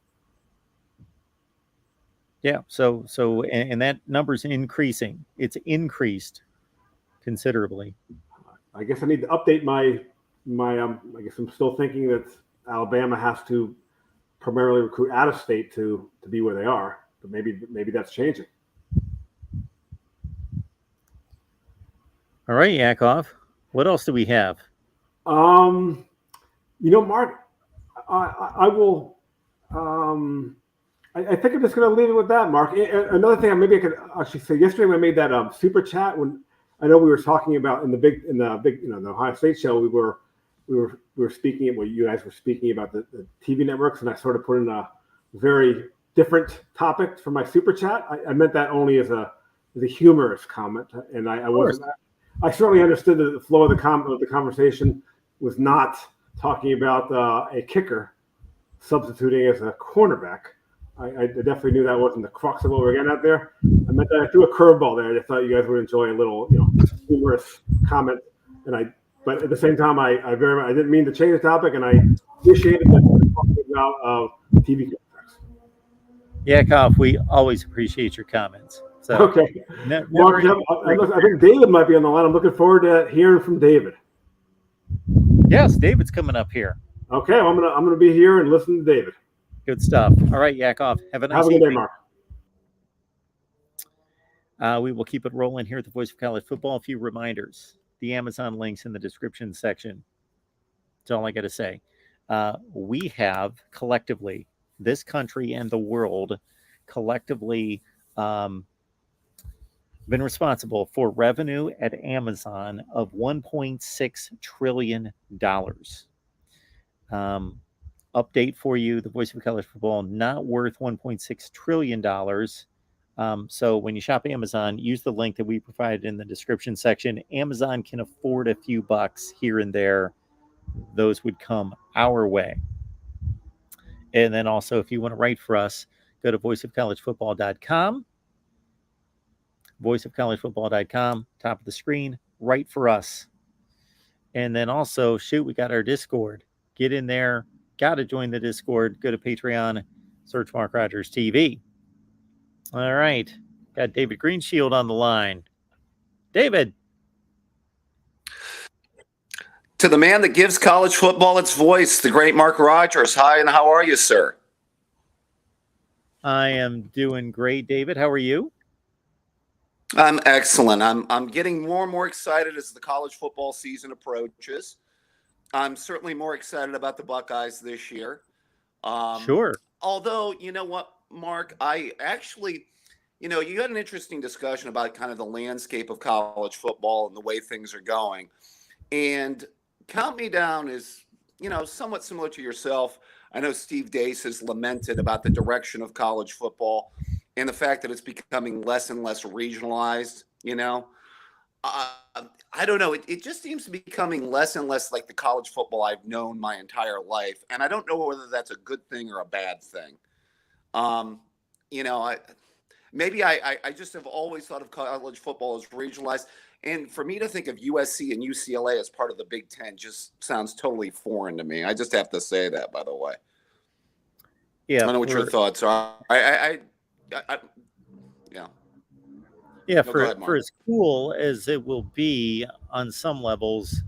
Yeah, so and that number's increasing. It's increased considerably. I guess I need to update my I guess I'm still thinking that Alabama has to primarily recruit out of state to be where they are, but maybe that's changing. All right, Yakov. What else do we have? Mark, I will. I think I'm just going to leave it with that, Mark. Another thing, maybe I could actually say. Yesterday, when I made that super chat, when I know we were talking about in the big, the Ohio State show, we were speaking. Well, you guys were speaking about the TV networks, and I sort of put in a very different topic for my super chat. I meant that only as a humorous comment, and I wasn't. I certainly understood that the flow of the conversation was not talking about a kicker substituting as a cornerback. I definitely knew that wasn't the crux of what we were getting at there. I meant that I threw a curveball there. I thought you guys would enjoy a little, humorous comment. But at the same time, I didn't mean to change the topic, and I appreciated that we were talking about TV contracts. Yakov, we always appreciate your comments. So, okay, Mark, I think David might be on the line. I'm looking forward to hearing from David. Yes, David's coming up here. Okay, I'm gonna be here and listen to David. Good stuff. All right, Yakov. Have a nice good evening. day, Mark. We will keep it rolling here at the Voice of College Football. A few reminders. The Amazon links in the description section. That's all I got to say. We have collectively, this country and the world, collectively been responsible for revenue at Amazon of $1.6 trillion. Update for you, the Voice of College Football, not worth $1.6 trillion. So when you shop Amazon, use the link that we provided in the description section. Amazon can afford a few bucks here and there. Those would come our way. And then also, if you want to write for us, go to voiceofcollegefootball.com. Voiceofcollegefootball.com, top of the screen, write for us. And then also, we got our Discord. Get in there. Got to join the Discord. Go to Patreon, search MarkRogersTV. All right. Got David Greenshield on the line. David. To the man that gives college football its voice, the great Mark Rogers. Hi, and how are you, sir? I am doing great, David. How are you? I'm excellent. I'm getting more and more excited as the college football season approaches. I'm certainly more excited about the Buckeyes this year. Sure. Although, you know what, Mark, I actually, you had an interesting discussion about kind of the landscape of college football and the way things are going. And Count Me Down is, somewhat similar to yourself. I know Steve Dace has lamented about the direction of college football and the fact that it's becoming less and less regionalized, I don't know. It just seems to be becoming less and less like the college football I've known my entire life. And I don't know whether that's a good thing or a bad thing. I just have always thought of college football as regionalized. And for me to think of USC and UCLA as part of the Big Ten just sounds totally foreign to me. I just have to say that, by the way. Yeah. I don't know what your thoughts are. Yeah, for as cool as it will be on some levels,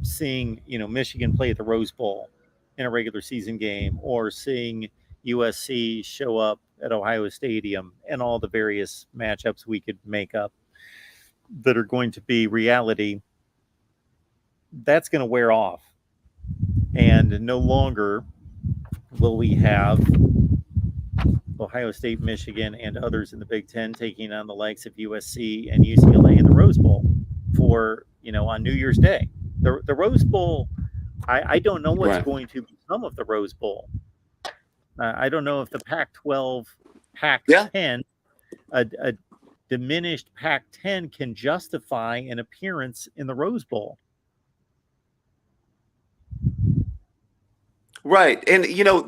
seeing Michigan play at the Rose Bowl in a regular season game, or seeing USC show up at Ohio Stadium, and all the various matchups we could make up that are going to be reality, that's going to wear off, and no longer will we have Ohio State, Michigan, and others in the Big Ten taking on the likes of USC and UCLA in the Rose Bowl for, on New Year's Day. The Rose Bowl, I don't know what's going to become of the Rose Bowl. I don't know if the Pac-12, Pac-10, a diminished Pac-10 can justify an appearance in the Rose Bowl. Right. And,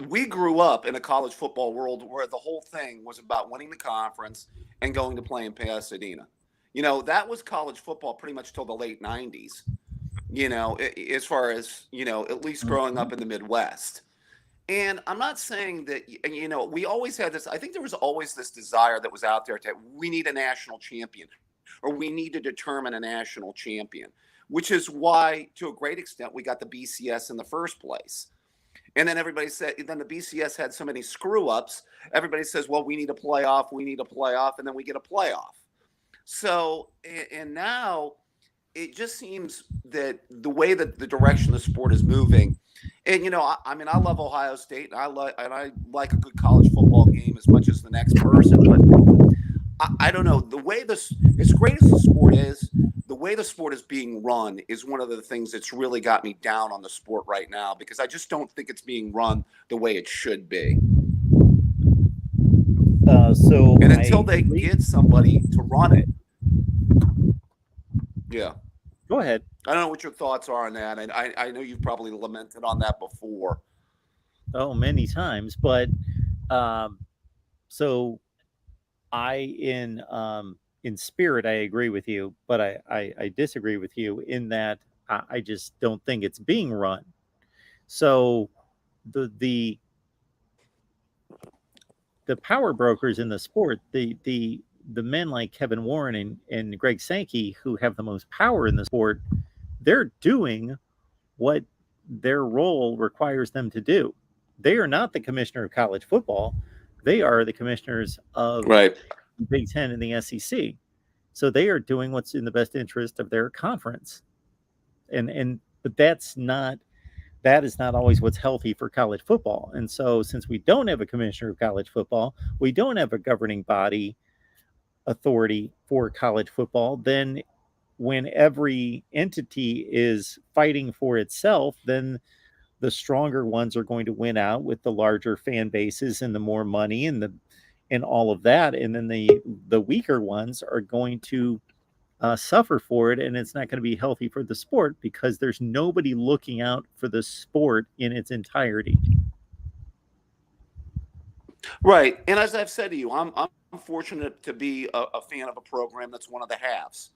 we grew up in a college football world where the whole thing was about winning the conference and going to play in Pasadena. That was college football pretty much till the late 90s, as far as, at least growing up in the Midwest. And I'm not saying that, we always had this, I think there was always this desire that was out there we need a national champion, or we need to determine a national champion. which is why, to a great extent, we got the BCS in the first place. And then everybody said, then the BCS had so many screw ups. Everybody says, well, we need a playoff, and then we get a playoff. So, and now it just seems that the way that the direction the sport is moving, and I mean, I love Ohio State, and I like a good college football game as much as the next person, but I don't know, the way as great as the sport is, the way the sport is being run is one of the things that's really got me down on the sport right now, because I just don't think it's being run the way it should be. And until they get somebody to run it, yeah. Go ahead. I don't know what your thoughts are on that, and I know you've probably lamented on that before. Oh, many times, but so in spirit I agree with you, but I disagree with you in that I just don't think it's being run. So the power brokers in the sport, the men like Kevin Warren and Greg Sankey, who have the most power in the sport, they're doing what their role requires them to do. They are not the commissioner of college football. They are the commissioners of the Big Ten and the SEC. So they are doing what's in the best interest of their conference. But that is not always what's healthy for college football. And so since we don't have a commissioner of college football, we don't have a governing body authority for college football, then when every entity is fighting for itself, then the stronger ones are going to win out with the larger fan bases and the more money and all of that. And then the weaker ones are going to suffer for it. And it's not going to be healthy for the sport because there's nobody looking out for the sport in its entirety. Right. And as I've said to you, I'm fortunate to be a fan of a program that's one of the halves,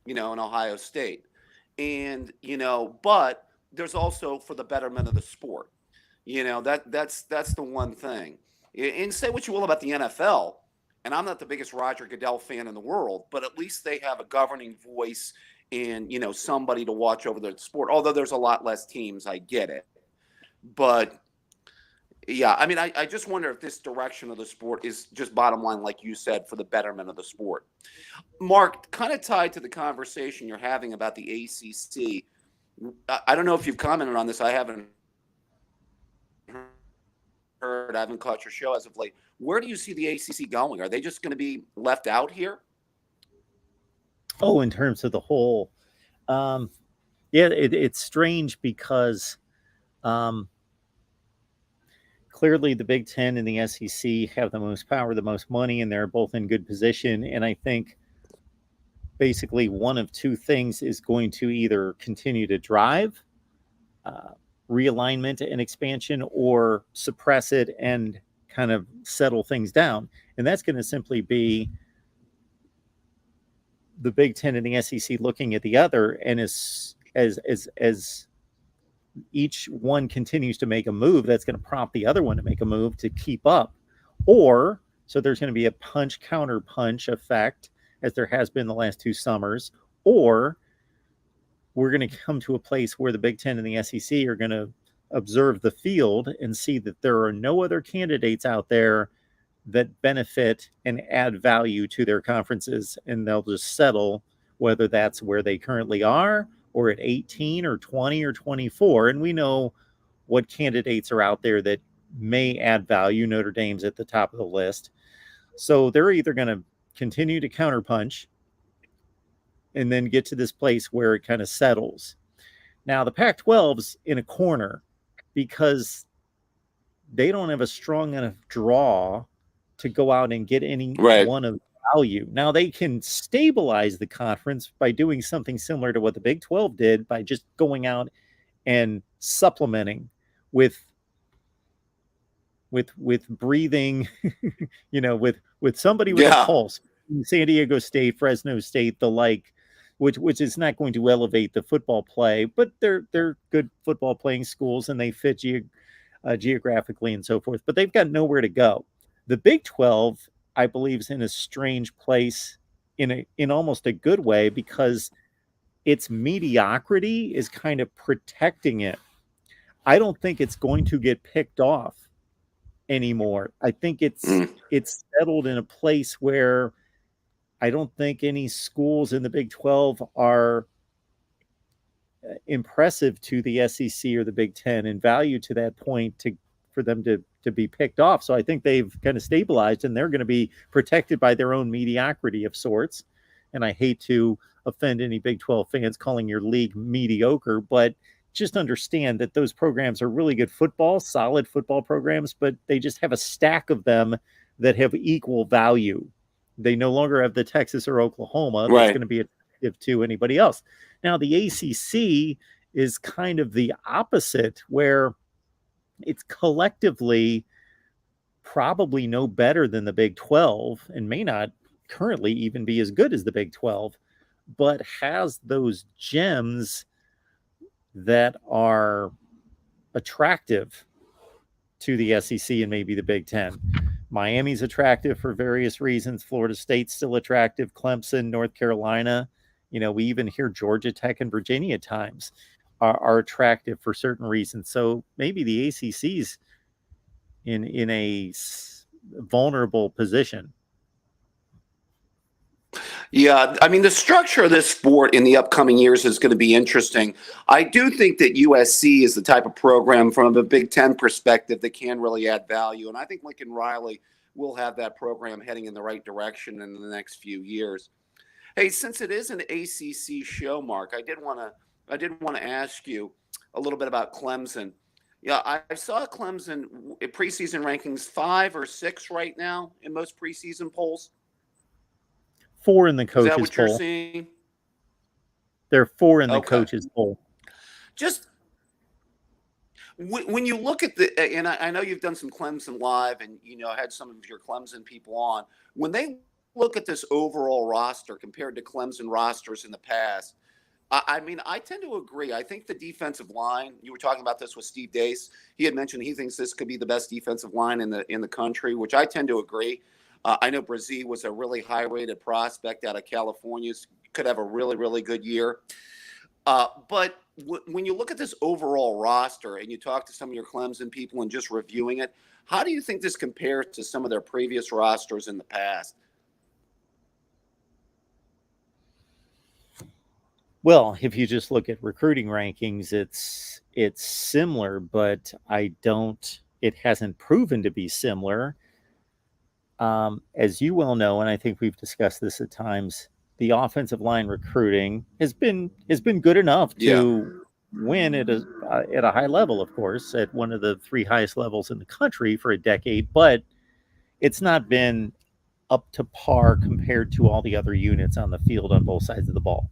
in Ohio State. And, but there's also for the betterment of the sport. That's the one thing. And say what you will about the NFL, and I'm not the biggest Roger Goodell fan in the world, but at least they have a governing voice and, somebody to watch over the sport. Although there's a lot less teams, I get it. But yeah, I mean, I just wonder if this direction of the sport is just bottom line, like you said, for the betterment of the sport. Mark, kind of tied to the conversation you're having about the ACC, I don't know if you've commented on this. I haven't heard. I haven't caught your show as of late. Where do you see the ACC going? Are they just going to be left out here? Oh, in terms of the whole, it's strange because clearly the Big Ten and the SEC have the most power, the most money, and they're both in good position. And I think basically one of two things is going to either continue to drive realignment and expansion or suppress it and kind of settle things down. And that's going to simply be the Big Ten and the SEC looking at the other, and as each one continues to make a move, that's going to prompt the other one to make a move to keep up. Or so there's going to be a punch counter punch effect, as there has been the last 2 summers, or we're going to come to a place where the Big Ten and the SEC are going to observe the field and see that there are no other candidates out there that benefit and add value to their conferences, and they'll just settle, whether that's where they currently are or at 18 or 20 or 24. And we know what candidates are out there that may add value. Notre Dame's at the top of the list. So they're either going to continue to counterpunch and then get to this place where it kind of settles. Now, the Pac-12's in a corner because they don't have a strong enough draw to go out and get any one of value. Now, they can stabilize the conference by doing something similar to what the Big 12 did by just going out and supplementing with breathing, with somebody with a pulse. San Diego State, Fresno State, the like, which is not going to elevate the football play, but they're good football playing schools and they fit geographically and so forth, but they've got nowhere to go. The Big 12, I believe, is in a strange place in almost a good way, because its mediocrity is kind of protecting it. I don't think it's going to get picked off anymore. I think it's settled in a place where I don't think any schools in the Big 12 are impressive to the SEC or the Big 10 in value to that point for them to be picked off. So I think they've kind of stabilized, and they're going to be protected by their own mediocrity of sorts. And I hate to offend any Big 12 fans calling your league mediocre, but just understand that those programs are really good solid football programs, but they just have a stack of them that have equal value. They no longer have the Texas or Oklahoma that's going to be attractive to anybody else. Now, the ACC is kind of the opposite, where it's collectively probably no better than the Big 12 and may not currently even be as good as the Big 12, but has those gems that are attractive to the SEC and maybe the Big 10. Miami's attractive for various reasons. Florida State's still attractive. Clemson, North Carolina, we even hear Georgia Tech and Virginia at times are attractive for certain reasons. So maybe the ACC's in a vulnerable position. Yeah, I mean, the structure of this sport in the upcoming years is going to be interesting. I do think that USC is the type of program from a Big Ten perspective that can really add value. And I think Lincoln Riley will have that program heading in the right direction in the next few years. Hey, since it is an ACC show, Mark, I did want to ask you a little bit about Clemson. Yeah, I saw Clemson preseason rankings 5 or 6 right now in most preseason polls. 4 in the coaches poll. Is that what you're seeing? They're 4 in the coaches poll. Just when you look at and I know you've done some Clemson Live and had some of your Clemson people on. When they look at this overall roster compared to Clemson rosters in the past, I mean, I tend to agree. I think the defensive line. You were talking about this with Steve Dace. He had mentioned he thinks this could be the best defensive line in the country, which I tend to agree. I know Brazil was a really high-rated prospect out of California. Could have a really, really good year. But when you look at this overall roster and you talk to some of your Clemson people and just reviewing it, how do you think this compares to some of their previous rosters in the past? Well, if you just look at recruiting rankings, it's similar, but it hasn't proven to be similar. As you well know, and I think we've discussed this at times, the offensive line recruiting has been good enough to win at a high level, of course, at one of the 3 highest levels in the country for a decade, but it's not been up to par compared to all the other units on the field on both sides of the ball.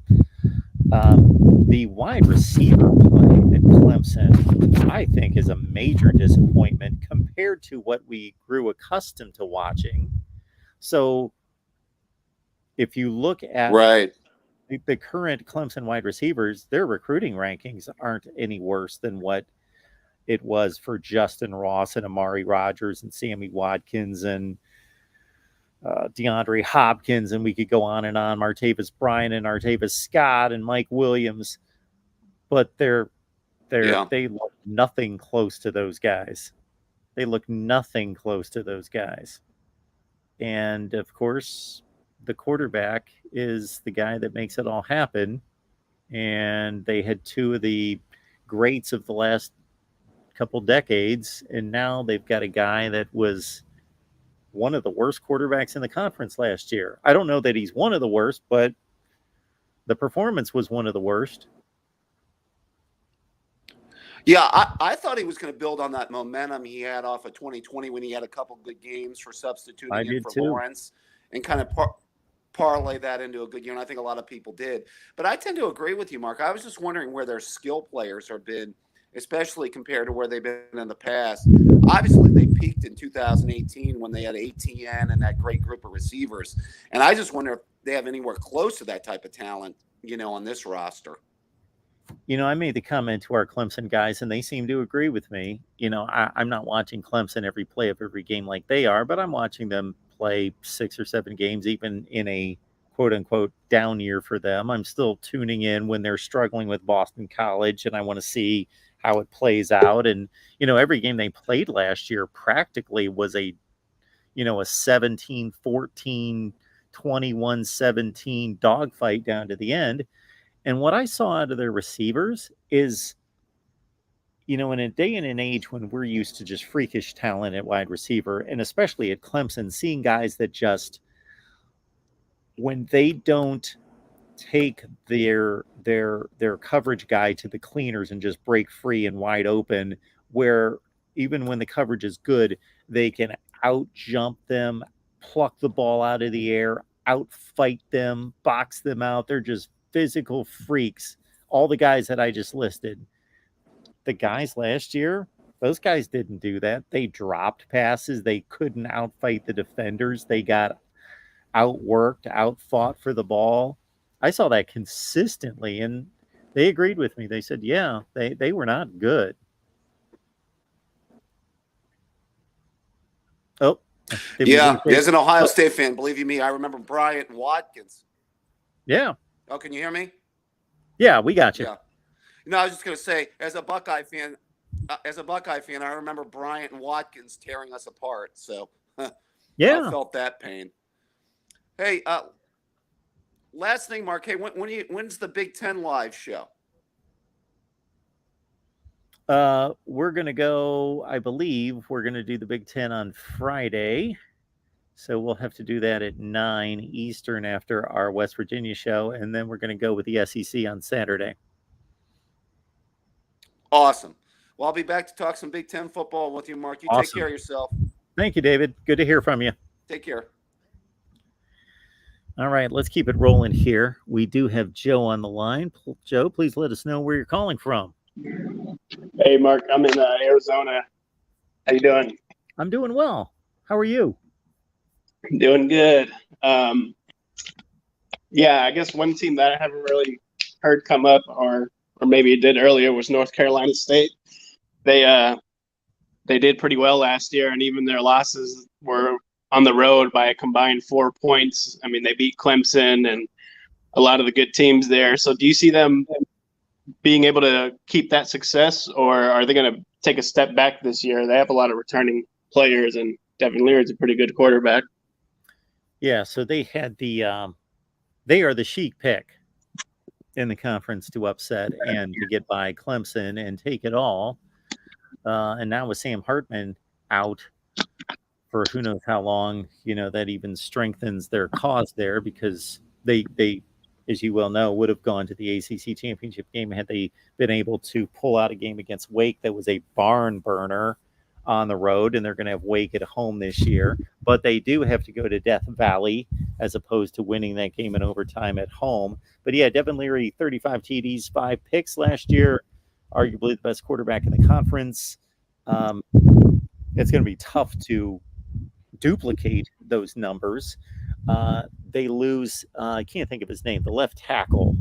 The wide receiver play at Clemson, I think, is a major disappointment compared to what we grew accustomed to watching. So if you look at the current Clemson wide receivers, their recruiting rankings aren't any worse than what it was for Justin Ross and Amari Rogers and Sammy Watkins and DeAndre Hopkins, and we could go on and on, Martavis Bryant and Artavis Scott and Mike Williams, but they look nothing close to those guys. And of course, the quarterback is the guy that makes it all happen. And they had 2 of the greats of the last couple decades, and now they've got a guy that was one of the worst quarterbacks in the conference last year. I don't know that he's one of the worst, but the performance was one of the worst. Yeah, I thought he was going to build on that momentum he had off of 2020 when he had a couple good games for substituting in for Lawrence and kind of parlay that into a good year. And I think a lot of people did. But I tend to agree with you, Mark. I was just wondering where their skill players have been, especially compared to where they've been in the past. Obviously, they peaked in 2018 when they had ATN and that great group of receivers. And I just wonder if they have anywhere close to that type of talent, on this roster. I made the comment to our Clemson guys, and they seem to agree with me. I'm not watching Clemson every play of every game like they are, but I'm watching them play 6 or 7 games, even in a quote unquote down year for them. I'm still tuning in when they're struggling with Boston College, and I want to see how it plays out. And, every game they played last year practically was a 17-14, 21-17 dogfight down to the end. And what I saw out of their receivers is, in a day and an age when we're used to just freakish talent at wide receiver, and especially at Clemson, seeing guys that just, when they don't take their coverage guy to the cleaners and just break free and wide open, where even when the coverage is good, they can out jump them, pluck the ball out of the air, out fight them, box them out. They're just physical freaks. All the guys that I just listed. The guys last year, those guys didn't do that. They dropped passes. They couldn't outfight the defenders. They got outworked, outfought for the ball. I saw that consistently, and they agreed with me. They said, yeah, they were not good. Oh, yeah, there's an Ohio State fan. Believe you me, I remember Bryant Watkins. Yeah. Oh, can you hear me? Yeah, we got you. Yeah. No, I was just going to say, as a Buckeye fan, I remember Bryant and Watkins tearing us apart. So, yeah, I felt that pain. Hey, last thing, Mark. Hey, when's the Big Ten live show? We're going to go, I believe we're going to do the Big Ten on Friday. So we'll have to do that at 9 Eastern after our West Virginia show. And then we're going to go with the SEC on Saturday. Awesome. Well, I'll be back to talk some Big Ten football with you, Mark. You Take care of yourself. Thank you, David. Good to hear from you. Take care. All right, let's keep it rolling here. We do have Joe on the line. Joe, please let us know where you're calling from. Hey, Mark. I'm in Arizona. How you doing? I'm doing well. How are you? Doing good. Yeah, I guess one team that I haven't really heard come up, or maybe it did earlier, was North Carolina State. They did pretty well last year, and even their losses were on the road by a combined 4 points. I mean, they beat Clemson and a lot of the good teams there. So do you see them being able to keep that success, or are they going to take a step back this year? They have a lot of returning players, and Devin Leary is a pretty good quarterback. Yeah, so they had they are the chic pick in the conference to upset and to get by Clemson and take it all. And now with Sam Hartman out for who knows how long, that even strengthens their cause there, because they, as you well know, would have gone to the ACC championship game had they been able to pull out a game against Wake that was a barn burner on the road, and they're going to have Wake at home this year. But they do have to go to Death Valley as opposed to winning that game in overtime at home. But yeah, Devin Leary, 35 TDs, 5 picks last year, arguably the best quarterback in the conference. It's going to be tough to duplicate those numbers. They lose, I can't think of his name, the left tackle.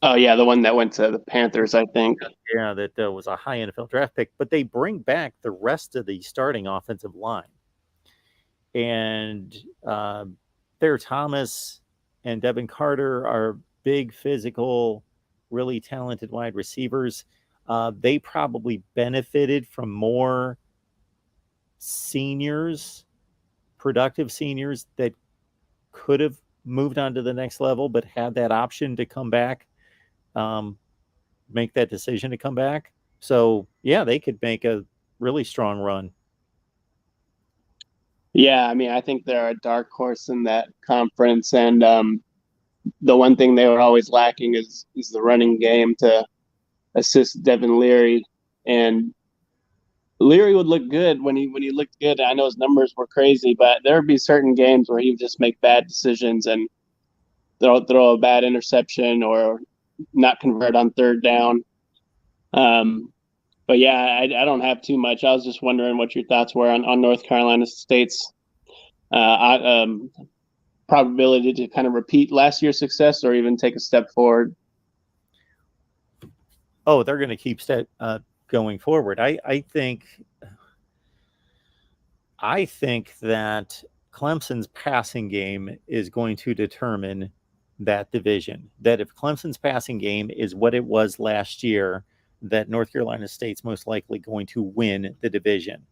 Oh, yeah, the one that went to the Panthers, I think. Yeah, that was a high NFL draft pick. But they bring back the rest of the starting offensive line. And Thayer Thomas and Devin Carter are big, physical, really talented wide receivers. They probably benefited from more seniors, productive seniors that could have moved on to the next level, but had that option to come back, make that decision to come back. So, yeah, they could make a really strong run. Yeah, I mean, I think they're a dark horse in that conference, and the one thing they were always lacking is the running game to assist Devin Leary. And Leary would look good when he looked good. I know his numbers were crazy, but there would be certain games where he would just make bad decisions and throw a bad interception or not convert on third down. But yeah, I don't have too much. I was just wondering what your thoughts were on North Carolina State's probability to kind of repeat last year's success or even take a step forward. Oh, they're going to keep going forward. I think that Clemson's passing game is going to determine that division. That if Clemson's passing game is what it was last year, that North Carolina State's most likely going to win the division.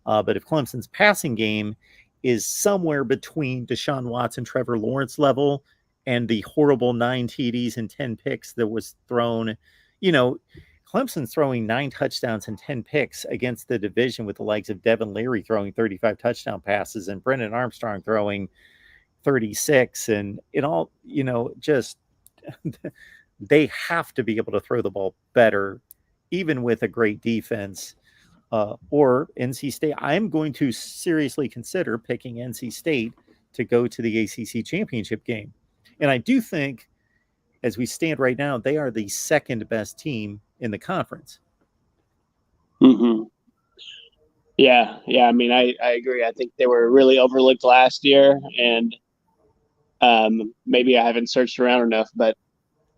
But if Clemson's passing game is somewhere between Deshaun Watson, Trevor Lawrence level, and the horrible 9 TDs and 10 picks that was thrown, Clemson's throwing 9 touchdowns and 10 picks against the division with the likes of Devin Leary throwing 35 touchdown passes and Brendan Armstrong throwing 36. And it all, just they have to be able to throw the ball better, even with a great defense. Or NC State. I'm going to seriously consider picking NC State to go to the ACC championship game. And I do think, as we stand right now, they are the second best team in the conference. Mm-hmm. Yeah. I mean, I agree. I think they were really overlooked last year, and maybe I haven't searched around enough, but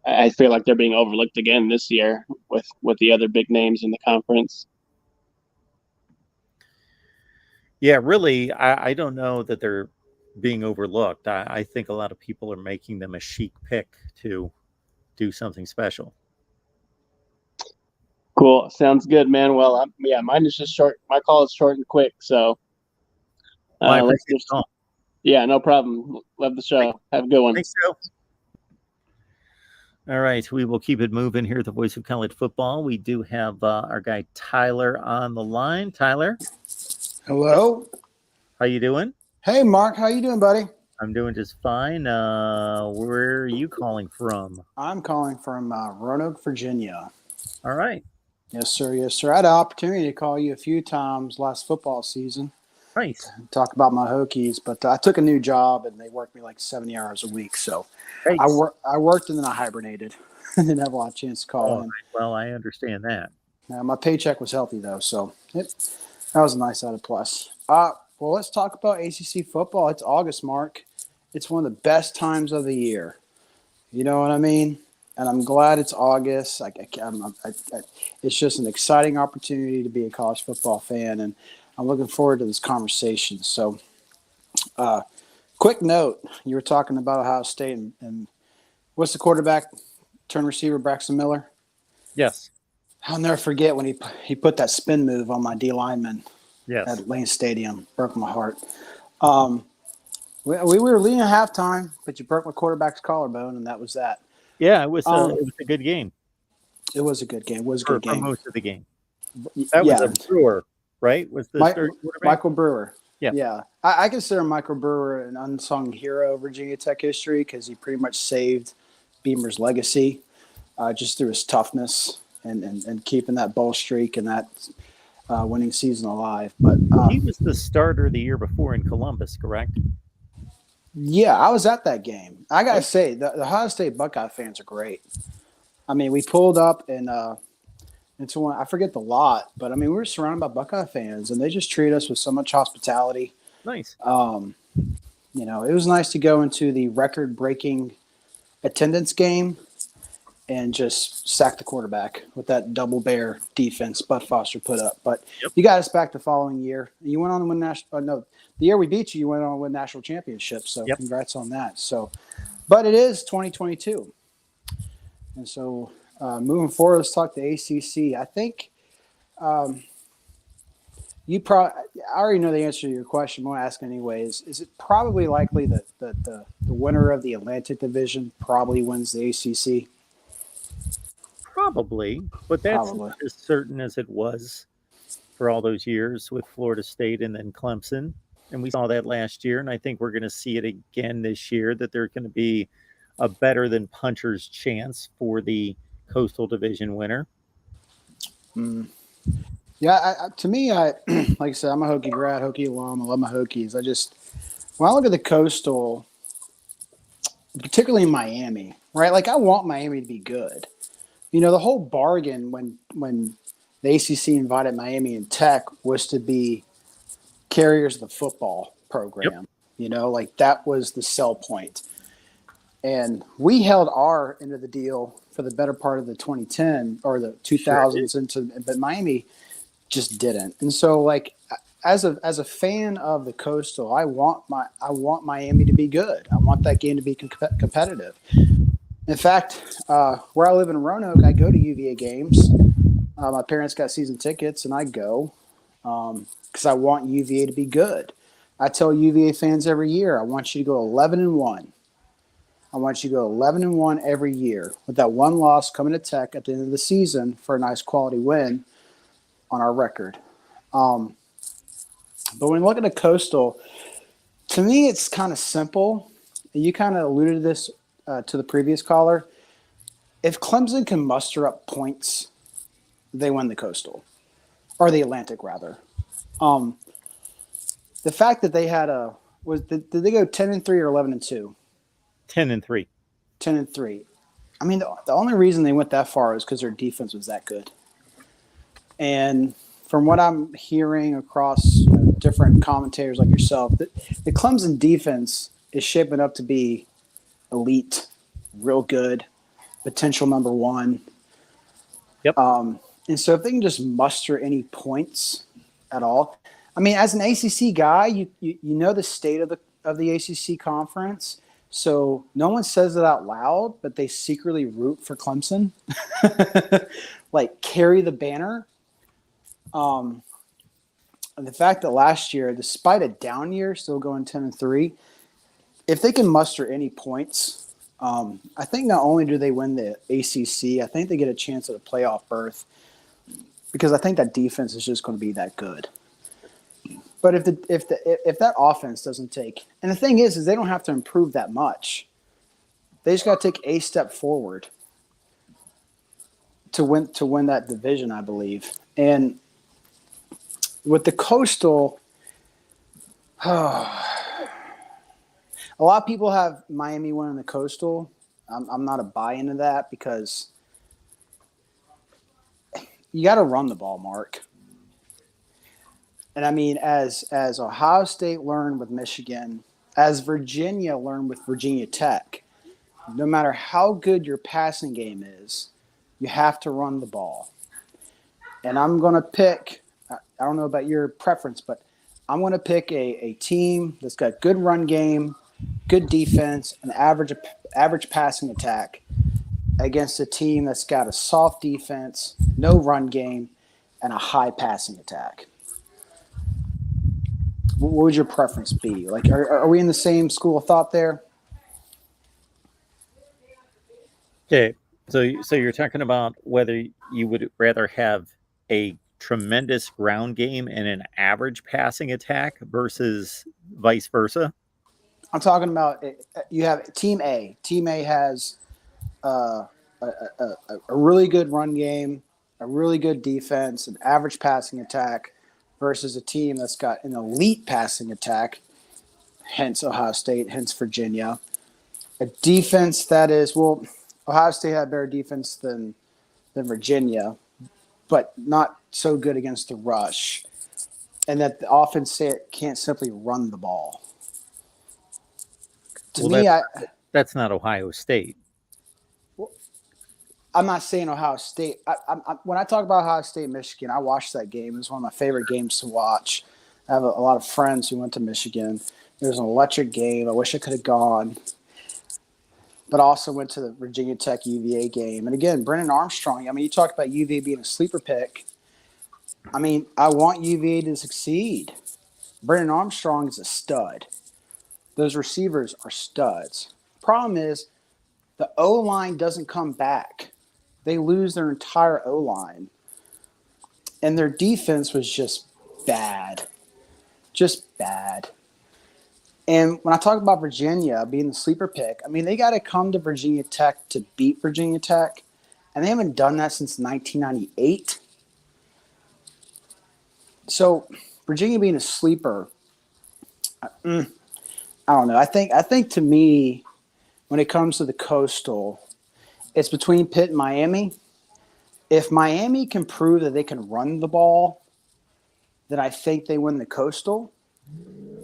I feel like they're being overlooked again this year with the other big names in the conference. Yeah, really, I don't know that they're being overlooked. I think a lot of people are making them a chic pick to do something special. Cool. Sounds good, man. Well, mine is just short. My call is short and quick. So, I appreciate the call. Yeah, no problem. Love the show. Have a good one. Thanks, Joe. All right, we will keep it moving here at the Voice of College Football. We do have our guy Tyler on the line. Tyler, hello. How you doing? Hey, Mark. How you doing, buddy? I'm doing just fine. Where are you calling from? I'm calling from Roanoke, Virginia. All right. Yes, sir. Yes, sir. I had an opportunity to call you a few times last football season. Nice. Talk about my Hokies, but I took a new job and they worked me like 70 hours a week. So nice. I worked and then I hibernated. Didn't have a lot of chance to call in. Well, I understand that. Now, my paycheck was healthy though, so that was a nice added plus. Well, let's talk about ACC football. It's August, Mark. It's one of the best times of the year. You know what I mean? And I'm glad it's August. It's just an exciting opportunity to be a college football fan, and I'm looking forward to this conversation. So, quick note: you were talking about Ohio State, and what's the quarterback turn receiver, Braxton Miller? Yes. I'll never forget when he put that spin move on my D lineman. Yes. At Lane Stadium. Broke my heart. We were leading at halftime, but you broke my quarterback's collarbone, and that was that. Yeah, it was a good game. It was a good game. It was a good game. For most of the game. That was a Brewer, right? Was the starting quarterback? Michael Brewer. Yeah. Yeah. I consider Michael Brewer an unsung hero of Virginia Tech history because he pretty much saved Beamer's legacy just through his toughness and keeping that bowl streak and that winning season alive. But he was the starter the year before in Columbus, correct? Yeah, I was at that game. I got to say, the Ohio State Buckeye fans are great. I mean, we pulled up into one, I forget the lot, but I mean, we were surrounded by Buckeye fans, and they just treated us with so much hospitality. Nice. It was nice to go into the record-breaking attendance game and just sack the quarterback with that double bear defense Bud Foster put up. But you got us back the following year. You went on to win the year we beat you, you went on to win national championships. So congrats on that. So, but it is 2022. And so moving forward, let's talk the ACC. I think I already know the answer to your question. I'm going to ask anyways. Is it probably likely that the winner of the Atlantic Division probably wins the ACC? Probably, but that's not as certain as it was for all those years with Florida State and then Clemson. And we saw that last year, and I think we're going to see it again this year, that there's going to be a better than puncher's chance for the Coastal Division winner. Yeah, to me, like I said, I'm a Hokie grad, Hokie alum. I love my Hokies. When I look at the Coastal, particularly in Miami, right? Like I want Miami to be good. You know, the whole bargain when the ACC invited Miami and Tech was to be carriers of the football program. Yep. You know, like that was the sell point. And we held our end of the deal for the better part of the 2010 or the 2000s but Miami just didn't. And so, like, as a fan of the Coastal, I want Miami to be good. I want that game to be competitive. In fact, where I live in Roanoke, I go to UVA games. My parents got season tickets, and I go because I want UVA to be good. I tell UVA fans every year, I want you to go 11-1. I want you to go 11-1 every year with that one loss coming to Tech at the end of the season for a nice quality win on our record. But when you look at the Coastal, to me, it's kind of simple. You kind of alluded to this to the previous caller. If Clemson can muster up points, they win the Coastal, or the Atlantic rather. The fact that they had did they go 10-3 or 11-2? 10-3. 10-3. I mean, the only reason they went that far is because their defense was that good. And from what I'm hearing across different commentators like yourself, the Clemson defense is shaping up to be elite, real good, potential number one. Yep. And so if they can just muster any points at all, I mean, as an ACC guy, you know the state of the ACC conference. So no one says it out loud, but they secretly root for Clemson, like carry the banner. And the fact that last year, despite a down year, still going 10-3, if they can muster any points, I think not only do they win the ACC, I think they get a chance at a playoff berth because I think that defense is just going to be that good. But if that offense doesn't take, and the thing is they don't have to improve that much. They just got to take a step forward to win that division, I believe. And with the Coastal, a lot of people have Miami winning the Coastal. I'm not a buy into that because you got to run the ball, Mark. And I mean, as Ohio State learned with Michigan, as Virginia learned with Virginia Tech, no matter how good your passing game is, you have to run the ball. And I'm going to pick, I don't know about your preference, but I'm going to pick a team that's got good run game, good defense, and average passing attack against a team that's got a soft defense, no run game, and a high passing attack. What would your preference be? Like, are we in the same school of thought there? Okay, so you're talking about whether you would rather have a tremendous ground game and an average passing attack versus vice versa? I'm talking about you have Team A. Team A has a really good run game, a really good defense, an average passing attack, versus a team that's got an elite passing attack, hence Ohio State, hence Virginia. A defense that is, well, Ohio State had better defense than Virginia, but not so good against the rush. And that the offense can't simply run the ball. To me, that's not Ohio State. I'm not saying Ohio State. When I talk about Ohio State, Michigan, I watched that game. It was one of my favorite games to watch. I have a lot of friends who went to Michigan. It was an electric game. I wish I could have gone. But I also went to the Virginia Tech UVA game. And again, Brennan Armstrong, I mean, you talked about UVA being a sleeper pick. I mean, I want UVA to succeed. Brennan Armstrong is a stud. Those receivers are studs. Problem is, the O-line doesn't come back. They lose their entire O-line. And their defense was just bad. Just bad. And when I talk about Virginia being the sleeper pick, I mean, they got to come to Virginia Tech to beat Virginia Tech. And they haven't done that since 1998. So Virginia being a sleeper, I don't know. I think to me, when it comes to the Coastal, it's between Pitt and Miami. If Miami can prove that they can run the ball, then I think they win the Coastal.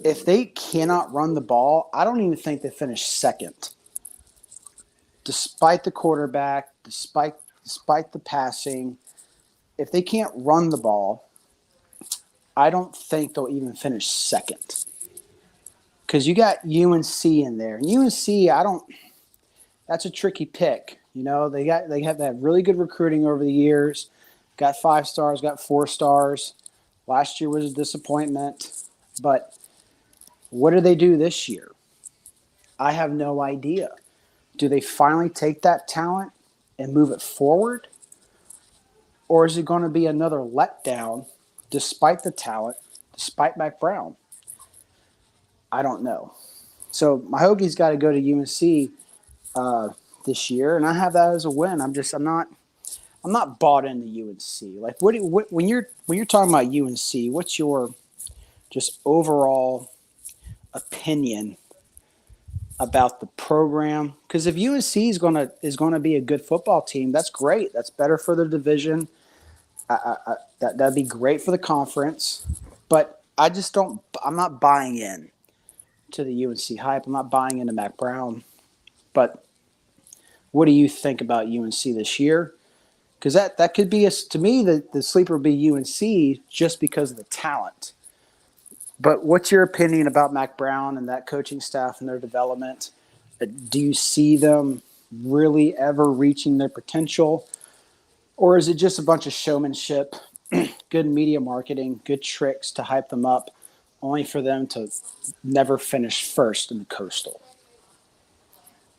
If they cannot run the ball, I don't even think they finish second. Despite the quarterback, despite the passing, if they can't run the ball, I don't think they'll even finish second. Because you got UNC in there. And UNC, that's a tricky pick. You know, they have that really good recruiting over the years. Got 5 stars, got 4 stars. Last year was a disappointment. But what do they do this year? I have no idea. Do they finally take that talent and move it forward? Or is it going to be another letdown despite the talent, despite Mac Brown? I don't know. So my Hokies got to go to UNC this year, and I have that as a win. I'm not bought into UNC. Like, when you're talking about UNC, what's your just overall opinion about the program? Because if UNC is gonna be a good football team, that's great. That's better for the division. That'd be great for the conference. But I'm not buying in to the UNC hype. I'm not buying into Mac Brown. But what do you think about UNC this year? Because that could be to me the sleeper would be UNC just because of the talent. But what's your opinion about Mac Brown and that coaching staff and their development? Do you see them really ever reaching their potential? Or is it just a bunch of showmanship, good media marketing, good tricks to hype them up, only for them to never finish first in the Coastal?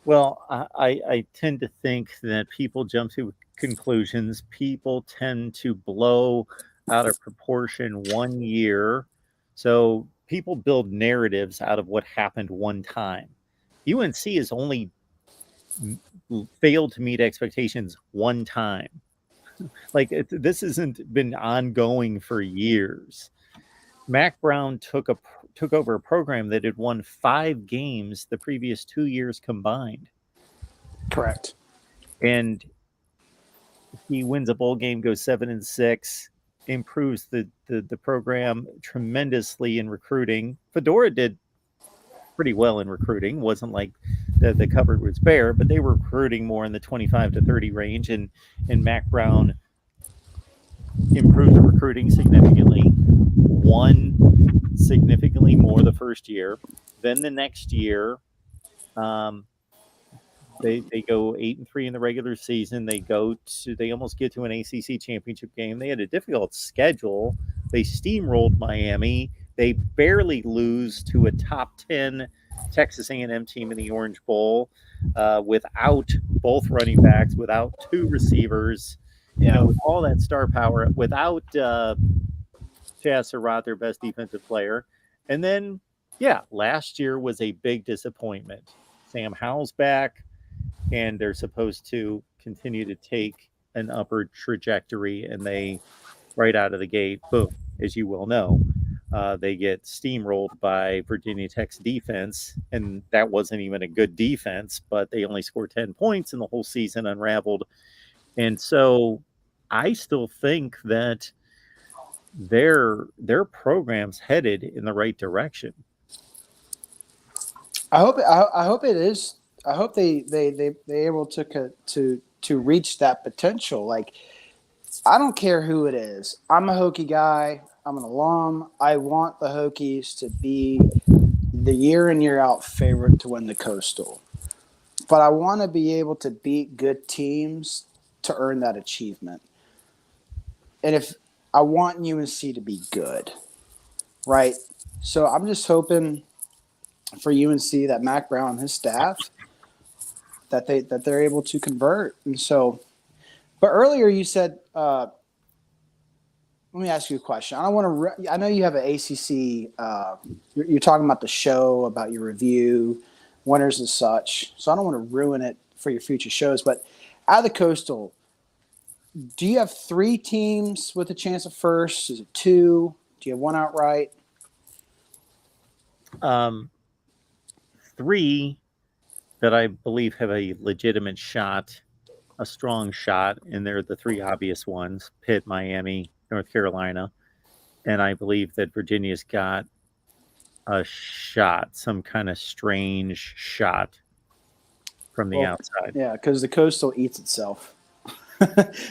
Well, I tend to think that people jump to conclusions. People tend to blow out of proportion one year. So people build narratives out of what happened one time. UNC has only failed to meet expectations one time. Like, this hasn't been ongoing for years. Mac Brown took over a program that had won 5 games the previous 2 years combined. Correct. And he wins a bowl game, goes 7-6, improves the program tremendously in recruiting. Fedora did pretty well in recruiting. Wasn't like the cupboard was bare, but they were recruiting more in the 25 to 30 range, and Mac Brown improved the recruiting significantly, won significantly more the first year. Then the next year, they go 8-3 in the regular season. They almost get to an ACC championship game. They had a difficult schedule. They steamrolled Miami. They barely lose to a top 10 Texas A&M team in the Orange Bowl without both running backs, without 2 receivers, with all that star power, without Chaz Surratt, their best defensive player. And then, last year was a big disappointment. Sam Howell's back, and they're supposed to continue to take an upward trajectory, and they, right out of the gate, boom, as you well know, they get steamrolled by Virginia Tech's defense, and that wasn't even a good defense, but they only scored 10 points, and the whole season unraveled. And so I still think that their program's headed in the right direction. I hope it is. I hope they able to reach that potential. Like, I don't care who it is. I'm a Hokie guy. I'm an alum. I want the Hokies to be the year in, year out favorite to win the Coastal. But I want to be able to beat good teams to earn that achievement. And if I want UNC to be good, right? So I'm just hoping for UNC that Mac Brown and his staff that they're able to convert. And so, but earlier you said, let me ask you a question. I don't want to. I know you have an ACC. You're talking about the show, about your review, winners and such. So I don't want to ruin it for your future shows. But out of the Coastal, do you have 3 teams with a chance at first? Is it 2? Do you have 1 outright? 3 that I believe have a legitimate shot, a strong shot, and they're the 3 obvious ones: Pitt, Miami, North Carolina. And I believe that Virginia's got a shot, some kind of strange shot from the outside. Yeah, because the Coastal eats itself.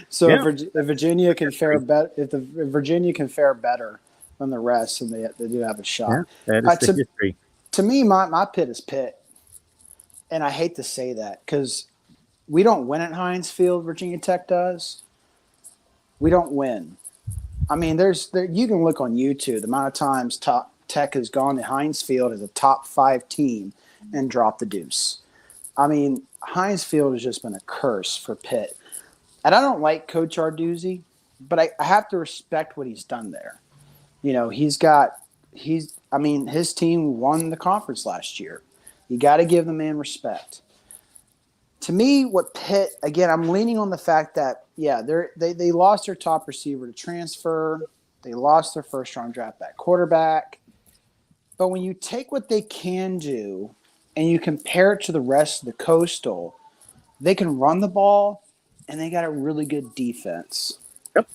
So if Virginia can fare better, if Virginia can fare better than the rest, and they do have a shot. Yeah, that is the history. To me, my Pitt is Pitt, and I hate to say that because we don't win at Heinz Field. Virginia Tech does. We don't win. I mean, you can look on YouTube the amount of times Tech has gone to Heinz Field as a top 5 team and dropped the deuce. I mean, Heinz Field has just been a curse for Pitt. And I don't like Coach Arduzzi, but I have to respect what he's done there. You know, his team won the conference last year. You got to give the man respect. To me, what Pitt, again, I'm leaning on the fact that, yeah, they lost their top receiver to transfer. They lost their first-round draft back quarterback. But when you take what they can do and you compare it to the rest of the Coastal, they can run the ball, and they got a really good defense. Yep.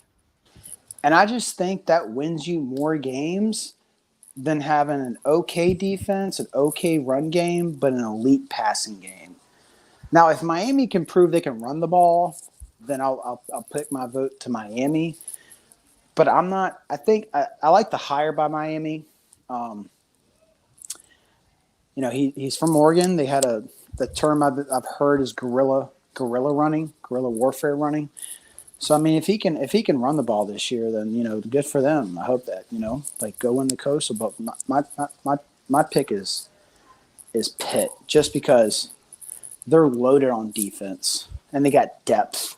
And I just think that wins you more games than having an okay defense, an okay run game, but an elite passing game. Now, if Miami can prove they can run the ball, then I'll pick my vote to Miami. But I'm not. I think I like the hire by Miami. You know, he's from Oregon. They had the term I've heard is guerrilla warfare running. So I mean, if he can run the ball this year, then you know, good for them. I hope that like go win the Coastal. But my pick is Pitt, just because they're loaded on defense and they got depth.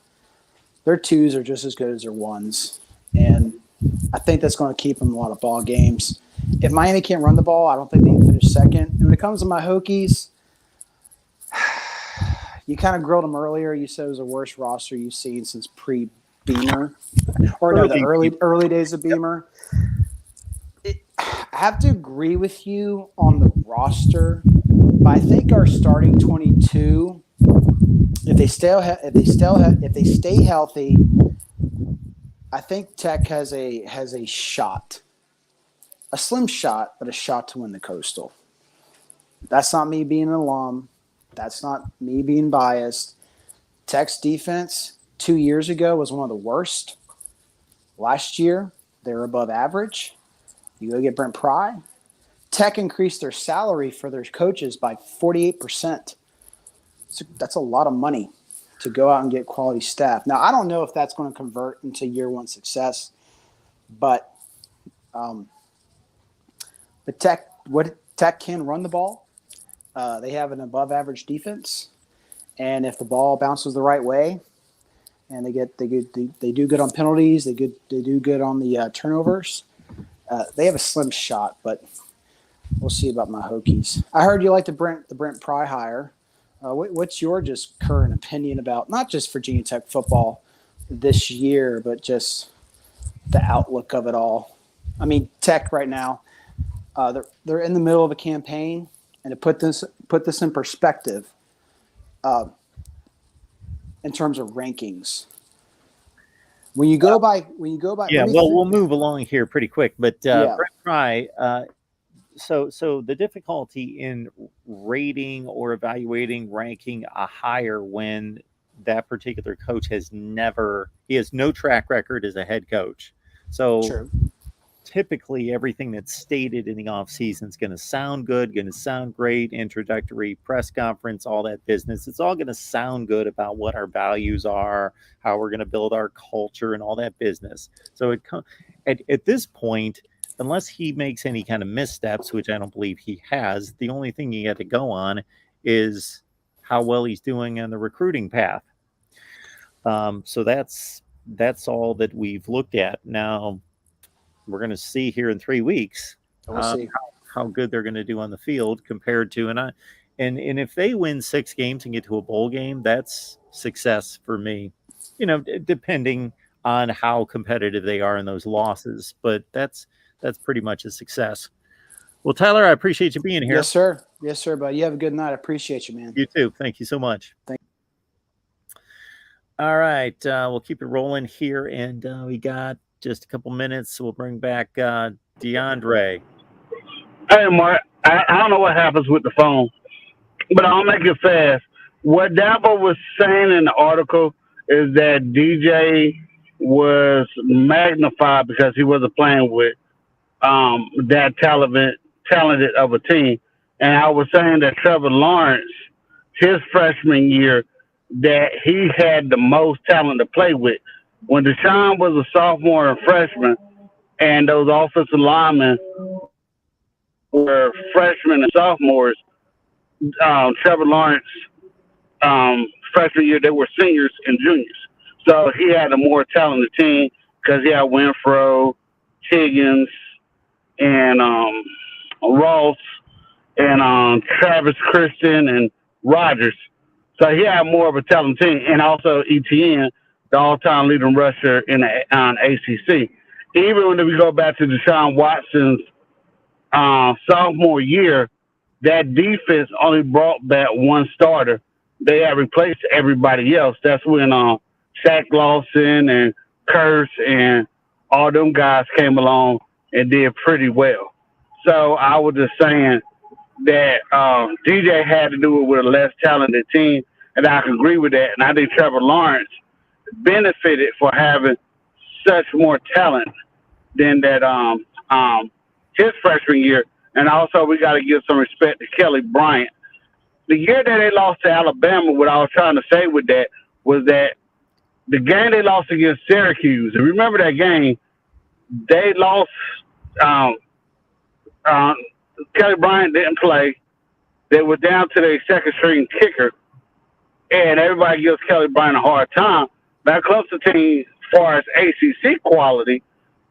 Their twos are just as good as their ones, and I think that's going to keep them in a lot of ball games. If Miami can't run the ball, I don't think they can finish second. And when it comes to my Hokies, you kind of grilled them earlier. You said it was the worst roster you've seen since pre-Beamer, or no, the early days of Beamer. I have to agree with you on the roster, but I think our starting 22, if they stay healthy, I think Tech has a shot, a slim shot, but a shot to win the Coastal. That's not me being an alum. That's not me being biased. Tech's defense 2 years ago was one of the worst. Last year, they were above average. You go get Brent Pry. Tech increased their salary for their coaches by 48%. So that's a lot of money to go out and get quality staff. Now, I don't know if that's going to convert into year one success, but Tech can run the ball. They have an above-average defense, and if the ball bounces the right way, and they do good on penalties, they do good on the turnovers, they have a slim shot. But we'll see about my Hokies. I heard you like the Brent Pry hire. What's your just current opinion about not just Virginia Tech football this year, but just the outlook of it all? I mean, Tech right now, they're in the middle of a campaign. And to put this in perspective, in terms of rankings, when you go by yeah, well, we'll move along here pretty quick. But Brent Pry, so the difficulty in rating or evaluating, ranking a hire when that particular coach has no track record as a head coach. So. True. Typically everything that's stated in the off season is going to sound good, going to sound great, introductory press conference, all that business. It's all going to sound good about what our values are, how we're going to build our culture and all that business. So at this point, unless he makes any kind of missteps, which I don't believe he has, the only thing you got to go on is how well he's doing on the recruiting path. So that's all that we've looked at. Now, we're going to see here in 3 weeks how good they're going to do on the field compared to and if they win 6 games and get to a bowl game, that's success for me. You know, depending on how competitive they are in those losses, but that's pretty much a success. Well, Tyler, I appreciate you being here. Yes, sir. Yes, sir. But you have a good night. I appreciate you, man. You too. Thank you so much. All right, we'll keep it rolling here, and we got just a couple minutes, so we'll bring back DeAndre. Hey, Mark, I don't know what happens with the phone, but I'll make it fast. What Dabo was saying in the article is that DJ was magnified because he wasn't playing with that talented of a team. And I was saying that Trevor Lawrence, his freshman year, that he had the most talent to play with. When Deshaun was a sophomore and freshman, and those offensive linemen were freshmen and sophomores, Trevor Lawrence, freshman year, they were seniors and juniors. So he had a more talented team because he had Winfro, Higgins, and Ross, and Travis Christian and Rogers. So he had more of a talented team, and also ETN, the all-time leading rusher in the ACC. Even when we go back to Deshaun Watson's sophomore year, that defense only brought back one starter. They had replaced everybody else. That's when Shaq Lawson and Curse and all them guys came along and did pretty well. So I was just saying that DJ had to do it with a less talented team, and I can agree with that. And I think Trevor Lawrence benefited for having such more talent than that his freshman year. And also, we got to give some respect to Kelly Bryant. The year that they lost to Alabama, what I was trying to say with that was that the game they lost against Syracuse, and remember that game, they lost. Kelly Bryant didn't play. They were down to their second string kicker, and everybody gives Kelly Bryant a hard time. That Clemson team, as far as ACC quality,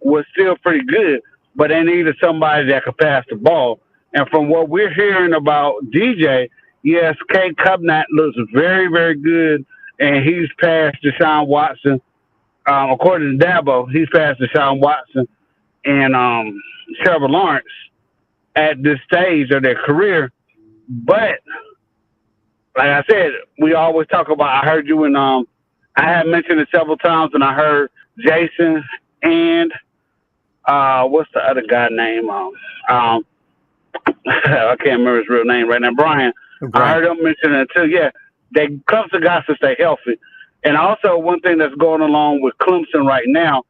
was still pretty good, but they needed somebody that could pass the ball. And from what we're hearing about DJ, yes, Kate Cubnat looks very, very good, and he's passed Deshaun Watson. According to Dabo, he's passed Deshaun Watson and Trevor Lawrence at this stage of their career. But like I said, we always talk about, I heard you and I had mentioned it several times, and I heard Jason and what's the other guy name? I can't remember his real name right now. Brian. I heard him mention it too. Yeah, they Clemson guys to stay healthy. And also one thing that's going along with Clemson right now,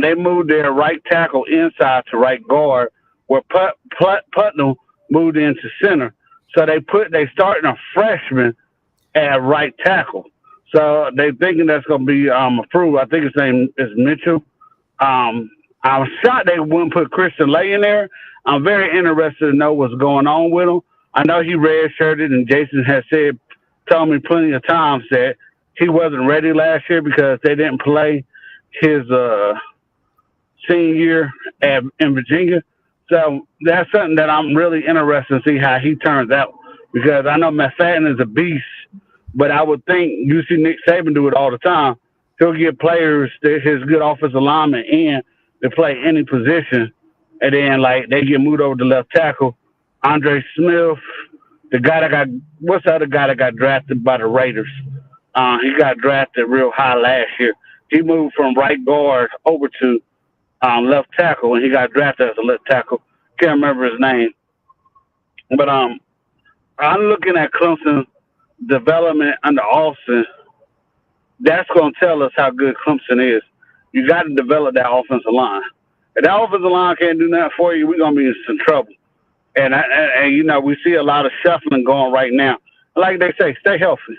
they moved their right tackle inside to right guard, where Putnam moved into center. So they starting a freshman at right tackle. So they thinking that's going to be approved. I think his name is Mitchell. I'm shocked they wouldn't put Christian Lay in there. I'm very interested to know what's going on with him. I know he redshirted, and Jason has told me plenty of times that he wasn't ready last year because they didn't play his senior year in Virginia. So that's something that I'm really interested to see how he turns out, because I know McFadden is a beast, but I would think you see Nick Saban do it all the time. He'll get players, his good offensive lineman, in to play any position, and then like they get moved over to left tackle. Andre Smith, the guy that got, what's the other guy that got drafted by the Raiders? He got drafted real high last year. He moved from right guard over to left tackle, and he got drafted as a left tackle. Can't remember his name. But I'm looking at Clemson development under Austin. That's going to tell us how good Clemson is. You got to develop that offensive line. If that offensive line can't do nothing for you, we're going to be in some trouble. And you know, we see a lot of shuffling going right now. Like they say, stay healthy.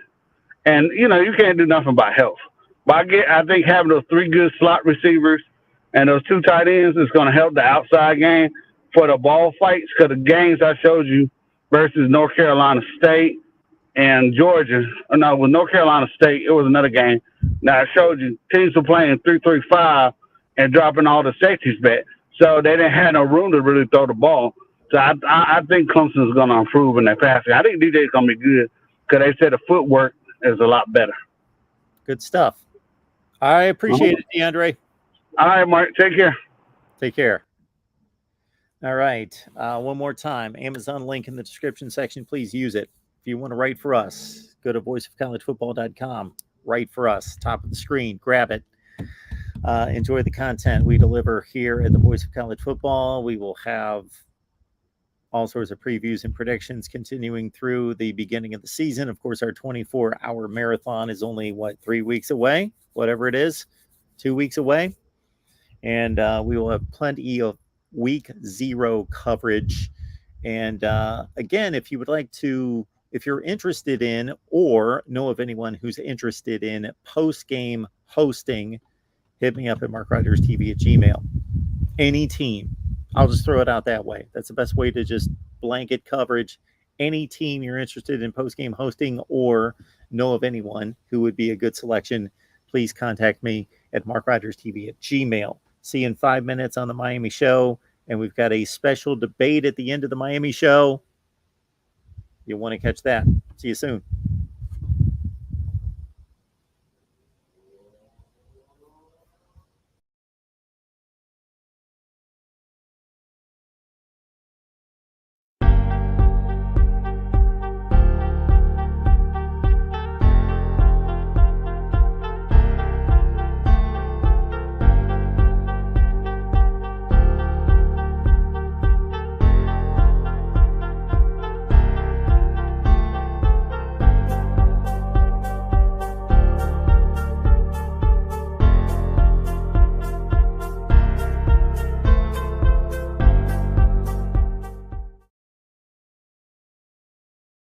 And, you know, you can't do nothing by health. But I think having those three good slot receivers and those two tight ends is going to help the outside game for the ball fights, because the games I showed you versus North Carolina State and Georgia, no, with North Carolina State, it was another game. Now, I showed you teams were playing 3-3-5 and dropping all the safeties back. So they didn't have no room to really throw the ball. So I think Clemson is going to improve in their passing. I think DJ is going to be good because they said the footwork is a lot better. Good stuff. I appreciate it, DeAndre. All right, Mark. Take care. Take care. All right. One more time. Amazon link in the description section. Please use it. If you want to write for us, go to voiceofcollegefootball.com. Write for us. Top of the screen. Grab it. Enjoy the content we deliver here at the Voice of College Football. We will have all sorts of previews and predictions continuing through the beginning of the season. Of course, our 24-hour marathon is only, 3 weeks away? Whatever it is, 2 weeks away. And we will have plenty of week 0 coverage. And again, if you would like to, if you're interested in or know of anyone who's interested in post-game hosting, hit me up at MarkRogersTV at Gmail. Any team. I'll just throw it out that way. That's the best way to just blanket coverage. Any team you're interested in post-game hosting or know of anyone who would be a good selection, please contact me at MarkRogersTV at Gmail. See you in 5 minutes on the Miami show. And we've got a special debate at the end of the Miami show. You'll want to catch that. See you soon.